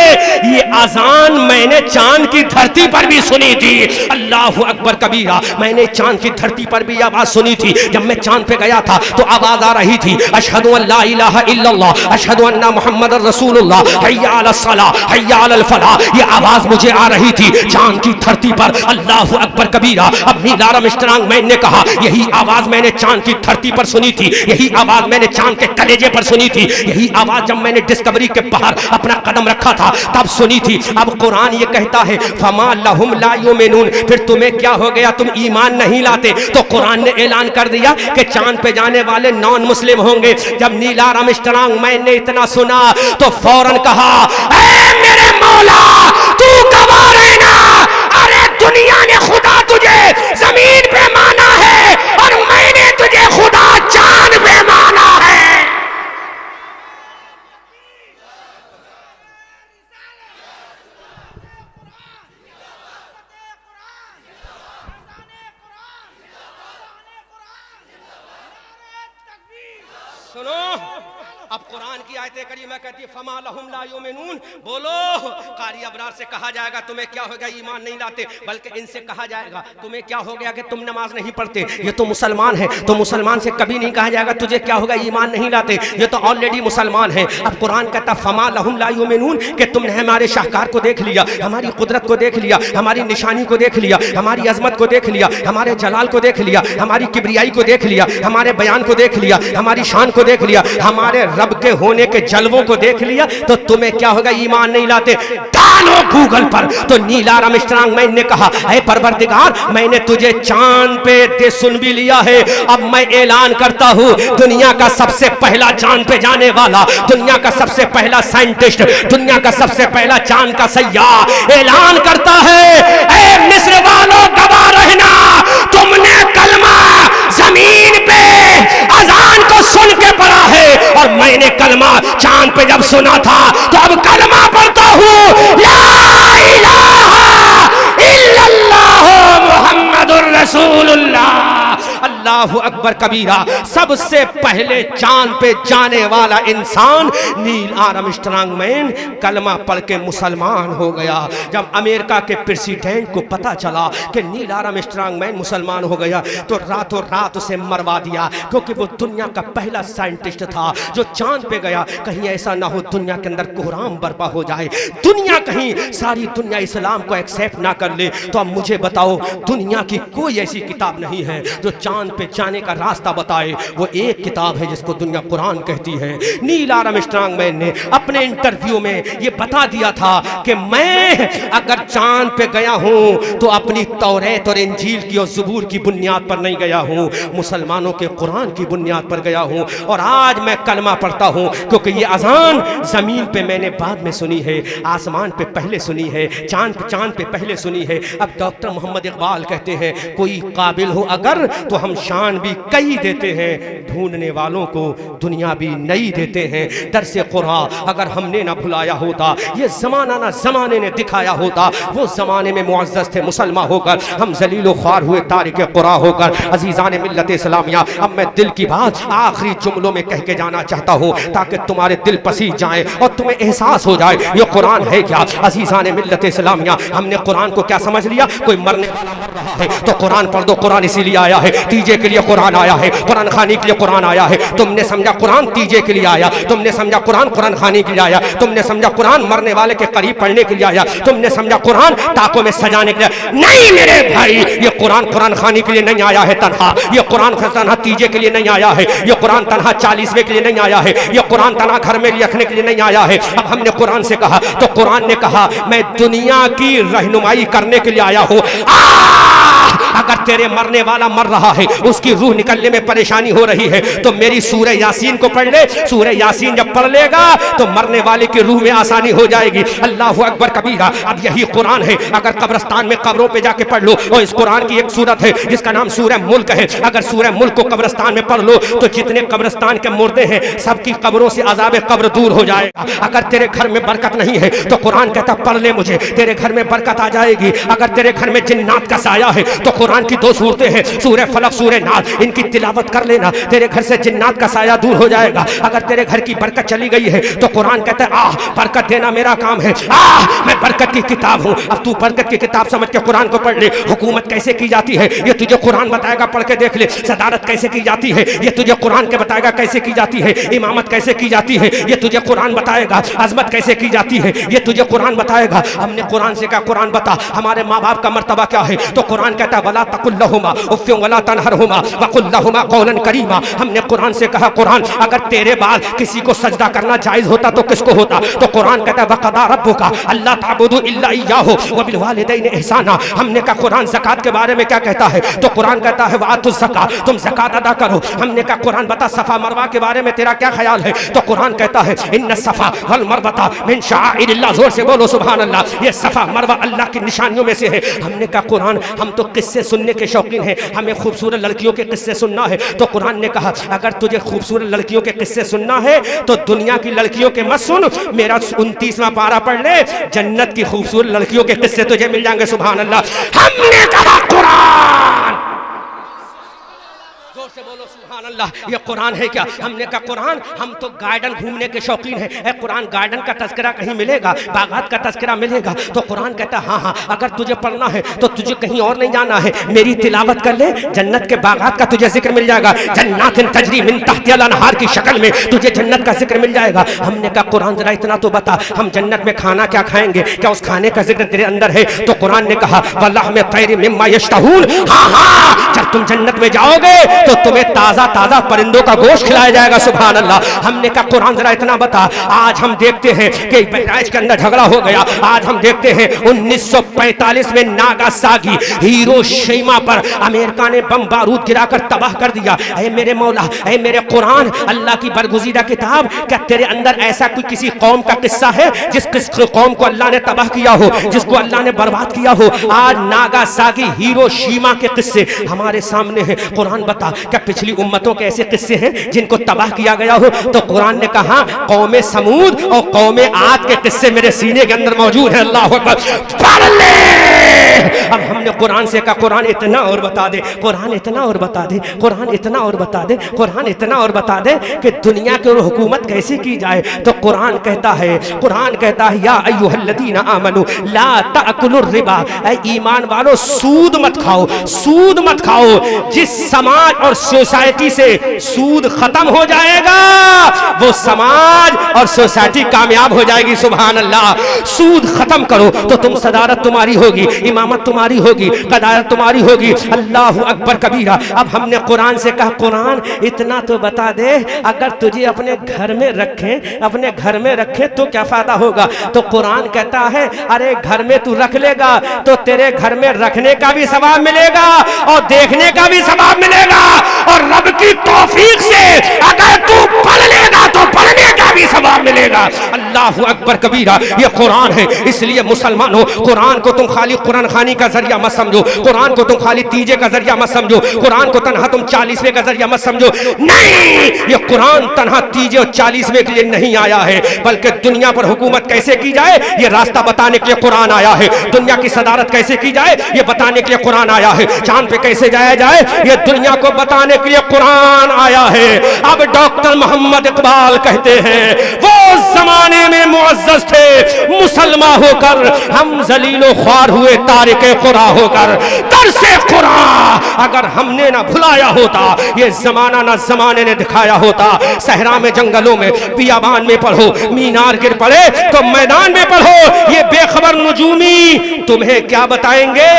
ये अजान मैंने चांद की धरती पर भी सुनी थी। अल्लाहु अकबर कबीरा। मैंने चांद की धरती पर भी आवाज सुनी थी। जब मैं चांद पे गया था तो आवाज आ रही थी, अशहदु अल्ला इलाहा इल्लल्लाह, अशहदु अन्ना मुहम्मदुर रसूलुल्लाह, हय्या अलस सलाह, हय्या अलल फलाह। ये आवाज मुझे आ रही थी चांद की धरती पर। अल्लाहु अकबर कबीरा। अब नील आर्मस्ट्रांग मैन ने कहा, यही आवाज मैंने चांद की धरती पर सुनी थी, यही आवाज मैंने चांद के कलेजे पर सुनी थी, यही आवाज जब मैंने डिस्कवरी के बाहर अपना कदम रखा था तब सुनी थी। अब कुरान ये कहता है, फमा लहुम ला युमिनून, फिर तुम्हें क्या हो गया, तुम ईमान नहीं लाते। तो कुरान ने ऐलान कर दिया कि चांद पे जाने वाले नॉन मुस्लिम होंगे। जब नील आर्मस्ट्रांग मैन ने इतना सुना तो फौरन कहा, ऐ मेरे मौला तू गवाह रहना, अरे दुनिया ने खुदा तुझे जमीन पे माना है और मैंने तुझे खुदा चांद पे माना है। सुनो, अब कुरान की आयत करीमा कहती है, फमा लहुम ला युमिनून। बोलो, कारी अबरार से कहा जाएगा तुम्हें क्या हो गया, ईमान नहीं लाते, बल्कि इनसे कहा जाएगा तुम्हें क्या हो गया कि तुम नमाज नहीं पढ़ते, ये तो मुसलमान है। तो मुसलमान से कभी नहीं कहा जाएगा तुझे क्या होगा, ईमान नहीं लाते, ये तो ऑलरेडी मुसलमान है। अब कुरान कहता फमा लहुम ला युमिनून कि तुमने हमारे शाहकार को देख लिया, हमारी कुदरत को देख लिया, हमारी निशानी को देख लिया, हमारी अजमत को देख लिया, हमारे जलाल को देख लिया, हमारी किबरियाई को देख लिया, हमारे बयान को देख लिया, हमारी शान को देख लिया, हमारे रब के होने के जलवों को देख लिया, तो तुम्हें क्या होगा, ईमान नहीं लाते। डालो गूगल पर। तो नील आर्मस्ट्रांग मैन ने कहा, ऐ परवरदिगार, मैंने तुझे चांद पे दे सुन भी लिया है, अब मैं ऐलान करता हूँ, दुनिया का सबसे पहला चांद पे जाने वाला, दुनिया का सबसे पहला साइंटिस्ट, दुनिया का सबसे पहला चांद का सैयाह ऐलान करता है, ऐ मिस्र वालों गवाह रहना, तुमने कलमा जमीन पे अजान को सुन के पढ़ा है और मैंने कलमा चांद पे जब सुना था तो अब कलमा पढ़ता हूँ, ला इलाहा इल्लल्लाह अल्लाह अकबर कबीरा। सबसे पहले चांद पे जाने वाला इंसान नील आर्मस्ट्रांग मैन कलमा पढ़ के मुसलमान हो गया। जब अमेरिका के प्रेसिडेंट को पता चला कि नील आर्मस्ट्रांग मैन मुसलमान हो गया तो रातों रात उसे मरवा दिया, क्योंकि वो दुनिया का पहला साइंटिस्ट था जो चांद पे गया। कहीं ऐसा ना हो दुनिया के अंदर कोहराम बर्पा हो जाए, दुनिया कहीं सारी दुनिया इस्लाम को एक्सेप्ट ना कर ले। तो अब मुझे बताओ, दुनिया की कोई ऐसी किताब नहीं है जो चांद पे जाने का रास्ता बताए। वो एक किताब है जिसको दुनिया कुरान कहती है। नील आर्मस्ट्रांग मैन ने अपने इंटरव्यू में ये बता दिया था कि मैं अगर चांद पे गया हूं तो अपनी तौरेत और इंजील की और ज़बूर की बुनियाद पर नहीं गया हूं, मुसलमानों के कुरान की बुनियाद पर गया हूं। और आज मैं कलमा पढ़ता हूं, क्योंकि ये अजान जमीन पे मैंने बाद में सुनी है, आसमान पे पहले सुनी है, चांद पे पहले सुनी है। अब डॉक्टर मोहम्मद इकबाल कहते हैं, कोई काबिल हो अगर तो हम शान भी कई देते हैं, ढूंढने वालों को दुनिया भी नई देते हैं। दरसे कुरान अगर हमने ना भुलाया होता, ये जमाना ना जमाने ने दिखाया होता, वो जमाने में मुअज़्ज़ज़ थे मुसलमान होकर, हम जलीलो ख्वार हुए तारिक कुरान होकर। अजीज़ान मिल्लत इस्लामिया, अब मैं दिल की बात आखिरी जुमलों में कह के जाना चाहता हूँ ताकि तुम्हारे दिल पसीज जाए और तुम्हें एहसास हो जाए ये कुरान है क्या। अजीज़ान मिल्लत इस्लामिया, हमने कुरान को क्या समझ लिया, कोई मरने वाला मर रहा है तो कुरान पढ़ दो, कुरान इसीलिए आया है, तीजे के लिए कुरान आया है, कुरान खानी के लिए कुरान आया है। तुमने समझा कुरान तीजे के लिए आया, तुमने समझा कुरान कुरान खानी के लिए आया, तुमने समझा कुरान मरने वाले के करीब पढ़ने के लिए आया, तुमने समझा कुरान ताकों में सजाने के लिए। नहीं मेरे भाई, ये कुरान कुरान खानी के लिए नहीं आया है तन्हा, ये कुरान तन्हा तीजे के लिए नहीं आया है, ये कुरान तन्हा 40वें के लिए नहीं आया है, ये कुरान तन्हा घर में रखने के लिए नहीं आया है। अब हमने कुरान से कहा तो कुरान ने कहा मैं दुनिया की रहनुमाई करने के लिए आया हूँ। अगर तेरे मरने वाला मर रहा है, उसकी रूह निकलने में परेशानी हो रही है, तो मेरी सूरह यासीन को पढ़ ले। सूरह यासीन जब पढ़ लेगा तो मरने वाले की रूह में आसानी हो जाएगी। अल्लाह अकबर कबीरा। अब यही कुरान है, अगर कब्रिस्तान में कब्रों पे जाके पढ़ लो, और इस कुरान की एक सूरत है जिसका नाम सूरह मुल्क है, अगर सूरह मुल्क को कब्रिस्तान में पढ़ लो तो जितने कब्रिस्तान के मुर्दे हैं सबकी कब्रों से अज़ाब कब्र दूर हो जाएगा। अगर तेरे घर में बरकत नहीं है तो कुरान कहता पढ़ ले मुझे, तेरे घर में बरकत आ जाएगी। अगर तेरे घर में जिन्नात का साया है तो कुरान की 2 सूरतें हैं, सूरह फलक सूरह नास, इनकी तिलावत कर लेना, तेरे घर से जिन्नात का साया दूर हो जाएगा। अगर तेरे घर की बरकत चली गई है तो कुरान कहता है बरकत देना मेरा काम है, मैं बरकत की किताब हूँ। अब तू बरकत की किताब समझ के कुरान को पढ़ ले। हुकूमत कैसे की जाती है ये तुझे कुरान बताएगा, पढ़ के देख ले। सदारत कैसे की जाती है ये तुझे कुरान के बताएगा कैसे की जाती है। इमामत कैसे की जाती है ये तुझे कुरान बताएगा। अजमत कैसे की जाती है ये तुझे कुरान बताएगा। हमने कुरान से कहा कुरान बता हमारे माँ बाप का मर्तबा क्या है, तो कुरान कहता है वला तकुल्लहुमा उफ़्फ़िन वला तनहरहुमा वक़ुल लहुमा क़ौलन करीमा। हमने कुरान से कहा कुरान अगर तेरे बाद किसी को सजदा करना जायज होता तो किसको होता, तो कुरान कहता है वक़दा रब्बुका अल्ला ताबुदू इल्ला इय्याहु व बिल वालिदैनि इहसाना। हमने कहा कुरान ज़कात के बारे में क्या कहता है, तो कुरान कहता है वातु ज़कात, तुम ज़कात अदा करो। हमने कहा कुरान बता सफ़ा मरवा के बारे में तेरा क्या ख्याल है, तो कुरान कहता है इन्न सफ़ा वल मरवता मिन शाइरिल्लाह। जोर से बोलो सुभान अल्लाह। ये सफ़ा मरवा अल्लाह की निशानियों में से है। हमने कहा कुरान हम तो किस्से सुनने के शौकीन हैं, हमें खूबसूरत लड़कियों के किस्से सुनना है, तो कुरान ने कहा अगर तुझे खूबसूरत लड़कियों के किस्से सुनना है तो दुनिया की लड़कियों के मत सुन, मेरा 29वां पारा पढ़ ले, जन्नत की खूबसूरत लड़कियों के किस्से तुझे मिल जाएंगे। सुभान अल्लाह। हमने कहा कुरान, जोर से बोलो सुभान अल्लाह। ये कुरान है क्या, हमने कहा कुरान हम तो गार्डन घूमने के शौकीन हैं, कुरान गार्डन का तज़किरा कहीं मिलेगा, बागात का तज़किरा मिलेगा, तो कुरान कहता है हाँ अगर तुझे पढ़ना है तो तुझे कहीं और नहीं जाना है, मेरी तिलावत कर ले, जन्नत के बागात का तुझे जिक्र मिल जाएगा। जन्नातिन तजरी मिन तहतिहा अनहार की शक्ल में तुझे जन्नत का जिक्र मिल जाएगा। हमने कहा कुरान जरा इतना तो बता हम जन्नत में खाना क्या खाएंगे, क्या उस खाने का जिक्र तेरे अंदर है, तो कुरान ने कहा वल्लाह तैर मिम्मा यश्तहून। हाँ जब तुम जन्नत में जाओगे तो तुम्हें ताजा ताजा परिंदों का गोश्त खिलाया जाएगा। सुभान अल्लाह। हमने कहा कुरान जरा इतना बता, आज हम देखते हैं कि बहराइच के अंदर झगड़ा हो गया, आज हम देखते हैं 1945 में नागासाकी हिरोशिमा पर अमेरिका ने बम बारूद गिराकर तबाह कर दिया। ऐ मेरे मौला, ऐ मेरे कुरान, अल्लाह की बरगुज़ीदा किताब, क्या तेरे अंदर ऐसा कोई किसी कौम का किस्सा है जिस कौम को अल्लाह ने तबाह किया हो, जिसको अल्लाह ने बर्बाद किया हो। आज नागासाकी हिरोशिमा के किस्से हमारे हमारे सामने है। कुरान बता, क्या पिछली उम्मतों के ऐसे किस्से हैं जिनको तबाह किया गया हो? तो कुरान ने कहा कौमे समूद और कौमे आद के किस्से मेरे सीने के अंदर मौजूद है। अल्लाह अकबर, पढ़ ले। अब हमने कुरान से कहा कुरान इतना और बता दे, कुरान इतना और बता दे, कुरान इतना और बता दे, कुरान इतना और बता दे कि दुनिया की हुकूमत कैसे की जाए। तो कुरान कहता है या अय्युहल्लज़ीना आमनू ला ताकुलुर रिबा, ऐ ईमान वालों सूद मत खाओ, सूद मत खाओ। जिस समाज और सोसाइटी से सूद खत्म हो जाएगा वो समाज और सोसाइटी कामयाब हो जाएगी। सुभान अल्लाह। सूद खत्म करो तो तुम सदारत तुम्हारी होगी, इमामत तुम्हारी होगी, कदारत तुम्हारी होगी। अल्लाह अकबर कबीरा। अब हमने कुरान से कहा कुरान इतना तो बता दे, अगर तुझे अपने घर में रखें तो क्या फायदा होगा? तो कुरान कहता है अरे घर में तू रख लेगा तो तेरे घर में रखने का भी सवाब मिलेगा और देखने का भी सवाब मिलेगा, और रब की तौफीक से अगर तू पढ़ लेगा तो पढ़ने का भी सवाब मिलेगा। अल्लाह अकबर कबीरा। ये कुरान है। इसलिए मुसलमानों, कुरान को तुम खाली कुरान खानी का जरिया मत समझो, कुरान को तुम खाली तीजे का जरिया मत समझो, कुरान को तनहा तुम 40वें का जरिया मत समझो। नहीं, ये कुरान तनहा तीजे और 40वें के लिए नहीं आया है, बल्कि दुनिया पर हुकूमत कैसे की जाए ये रास्ता बताने के लिए कुरान आया है। दुनिया की सदारत कैसे की जाए ये बताने के लिए कुरान आया है। चांद पे कैसे जाया जाए ये दुनिया को बताने के लिए कुरान आया है। अब डॉक्टर मोहम्मद इकबाल कहते हैं वो जमाने में मुअज्जज थे मुसलमान होकर, हम जलीलो ख्वार हुए तारिके कुरा होकर। दरसे कुरान अगर हमने ना भुलाया होता, ये जमाना ना जमाने ने दिखाया होता। सहरा में, जंगलों में, बियाबान में पढ़ो, मीनार गिर पड़े तो मैदान में पढ़ो। ये बेखबर नुजूमी तुम्हें क्या बताएंगे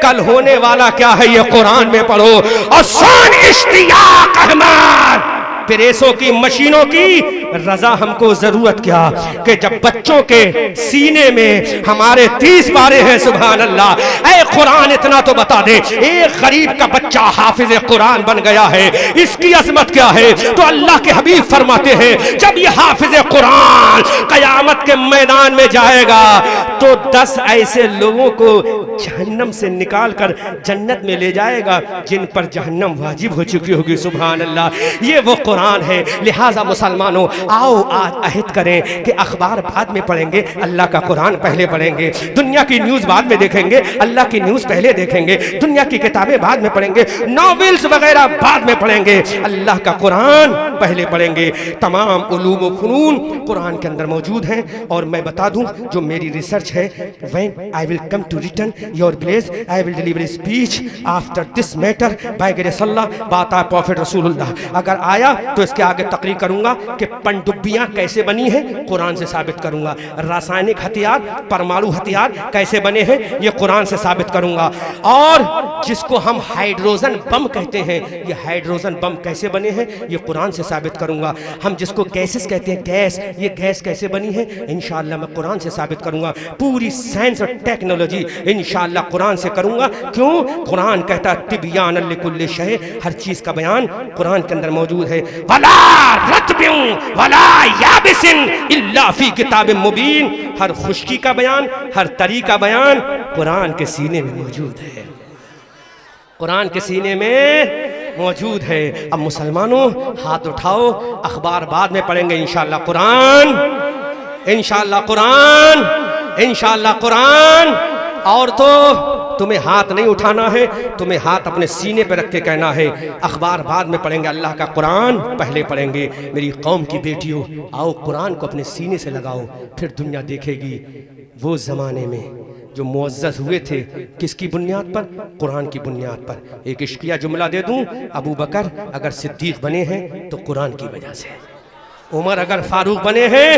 कल होने वाला क्या है, ये कुरान में पढ़ो। और शान इश्तियाक अहमद, प्रेसों की, मशीनों की रजा हमको जरूरत क्या कि जब बच्चों के सीने में हमारे 30 पारे हैं। सुभान अल्लाह। ऐ कुरान इतना तो बता दे, एक गरीब का बच्चा हाफिज कुरान बन गया है, इसकी अजमत क्या है? तो अल्लाह के हबीब फरमाते हैं जब ये हाफिज कुरान कयामत के मैदान में जाएगा तो 10 ऐसे लोगों को जहन्नम से निकाल कर जन्नत में ले जाएगा जिन पर जहन्नम वाजिब हो चुकी होगी। सुभान अल्लाह। ये वो कुरान है। लिहाजा मुसलमानों आओ आज अहद करें कि अखबार बाद में पढ़ेंगे, अल्लाह का कुरान पहले पढ़ेंगे। दुनिया की न्यूज़ बाद में देखेंगे, अल्लाह की न्यूज़ पहले देखेंगे। दुनिया की किताबें बाद में पढ़ेंगे, नॉवेल्स वगैरह बाद में पढ़ेंगे, अल्लाह का कुरान पहले पढ़ेंगे। तमाम उलूम व फनून कुरान के अंदर मौजूद हैं। और मैं बता दूं जो मेरी रिसर्च है, when I will come to return your place I will deliver speech after this matter by grace Allah बाता प्रॉफिट रसूलुल्लाह। अगर आया तो इसके आगे तकरीर करूंगा कि पनडुब्बियां कैसे बनी हैं, कुरान से साबित करूंगा। रासायनिक हथियार, परमाणु हथियार कैसे बने हैं, ये कुरान से साबित करूंगा। और जिसको हम हाइड्रोजन बम कहते हैं, ये हाइड्रोजन बम कैसे बने हैं, ये कुरान से साबित करूंगा। हम जिसको गैसेस कहते हैं, गैस, ये गैस कैसे बनी है, इंशाअल्लाह मैं कुरान से साबित करूंगा। पूरी साइंस और टेक्नोलॉजी इंशाअल्लाह कुरान से करूंगा। क्यों? कुरान कहता है तिबयान लिकुल्लि शै, हर चीज का बयान कुरान के अंदर मौजूद है। वला रत्बिन वला याबिसिन इल्ला फी किताबिन मुबीन, हर खुश्की का बयान, हर तरी का बयान कुरान के सीने में मौजूद है, कुरान के सीने में मौजूद है। अब मुसलमानों हाथ उठाओ, अखबार बाद में पढ़ेंगे इंशाअल्लाह कुरान, इंशाअल्लाह कुरान, इंशाअल्लाह कुरान। और तो तुम्हें हाथ नहीं उठाना है, तुम्हें हाथ अपने सीने पर रख के कहना है अखबार बाद में पढ़ेंगे, अल्लाह का कुरान पहले पढ़ेंगे। मेरी कौम की बेटियों आओ कुरान को अपने सीने से लगाओ, फिर दुनिया देखेगी वो ज़माने में जो मुअज़्ज़ज़ हुए थे किसकी बुनियाद पर? कुरान की बुनियाद पर। एक इश्किया जुमला दे दूं, अबू बकर अगर सिद्दीक बने हैं तो कुरान की वजह से, उमर अगर फारूक बने हैं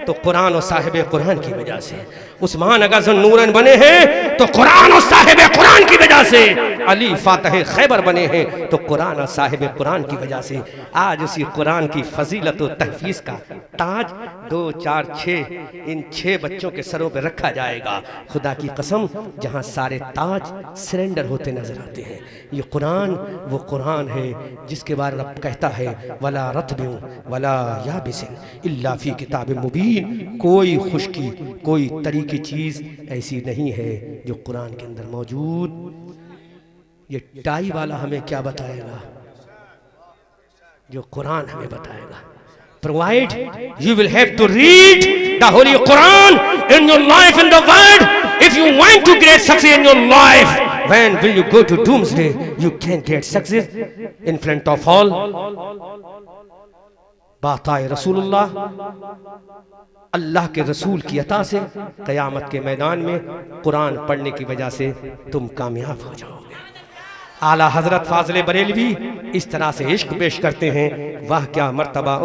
तो कुरान और साहिब कुरान की वजह से, उस्मान अगर ज़ुन्नूरैन बने हैं तो कुरान और साहिब कुरान की वजह से, अली फातह खैबर बने हैं तो कुरान और साहिब कुरान की वजह से। आज उसी कुरान की फजीलत और तहफीज़ का ताज 2, 4, 6 इन 6 बच्चों के सरों पर रखा जाएगा। खुदा की कसम जहाँ सारे ताज सरेंडर होते नजर आते हैं, ये कुरान वो कुरान है जिसके बारे में रब कहता है वला रत्बिन वला याबिसिन इल्ला फी किताबिन मुबीन। कोई खुश्की, कोई तरी की चीज़ ऐसी नहीं है जो कुरान के अंदर मौजूद। ये टाई वाला हमें क्या बताएगा? जो कुरान हमें बताएगा। Provide, you will have to read the Holy Quran in your life in the world if you want to get success in your life. When will you go to doomsday? You can't get success in front of all. बात आए रसूलुल्लाह, अल्लाह के रसूल की अता से क़यामत के मैदान में कुरान पढ़ने की वजह से तुम कामयाब हो जाओगे। आला हजरत फाज़िल बरेलवी इस तरह से इश्क पेश करते हैं, वाह क्या मर्तबा,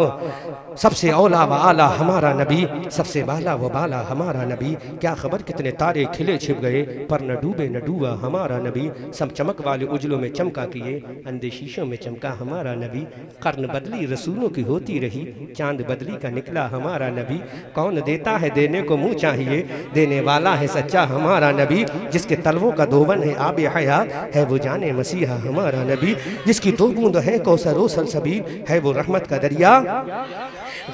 सबसे औला व आला हमारा नबी, सबसे बाला व बाला हमारा नबी। क्या खबर कितने तारे खिले छिप गए, पर न डूबे न डूबा हमारा नबी। सब चमक वाले उजलों में चमका किए, अंधे शीशों में चमका हमारा नबी। कर्न बदली रसूलों की होती रही, चांद बदली का निकला हमारा नबी। कौन देता है देने को मुँह चाहिए, देने वाला है सच्चा हमारा नबी। जिसके तलवों का दोवन है आब हयात, है वो जाने मसीहा हमारा नबी। जिसकी दो बूंद है कौसर सलसबील, है वो रहमत का दरिया।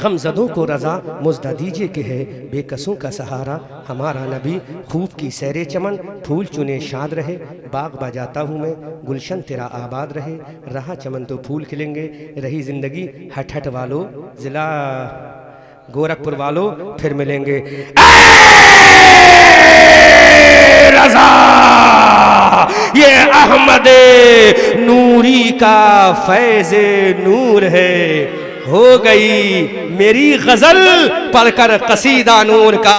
गमजदों को रजा मुजदा दीजिए कि है बेकसों का सहारा हमारा नबी। खूब की सैरे चमन फूल चुने शाद रहे, बाग बजाता हूँ मैं गुलशन तेरा आबाद रहे। रहा चमन तो फूल खिलेंगे, रही जिंदगी हट हट वालों, जिला गोरखपुर वालों फिर मिलेंगे। रजा ये अहमद नूरी का फैज़े नूर है, हो गई मेरी गजल पढ़कर कसीदा नूर का।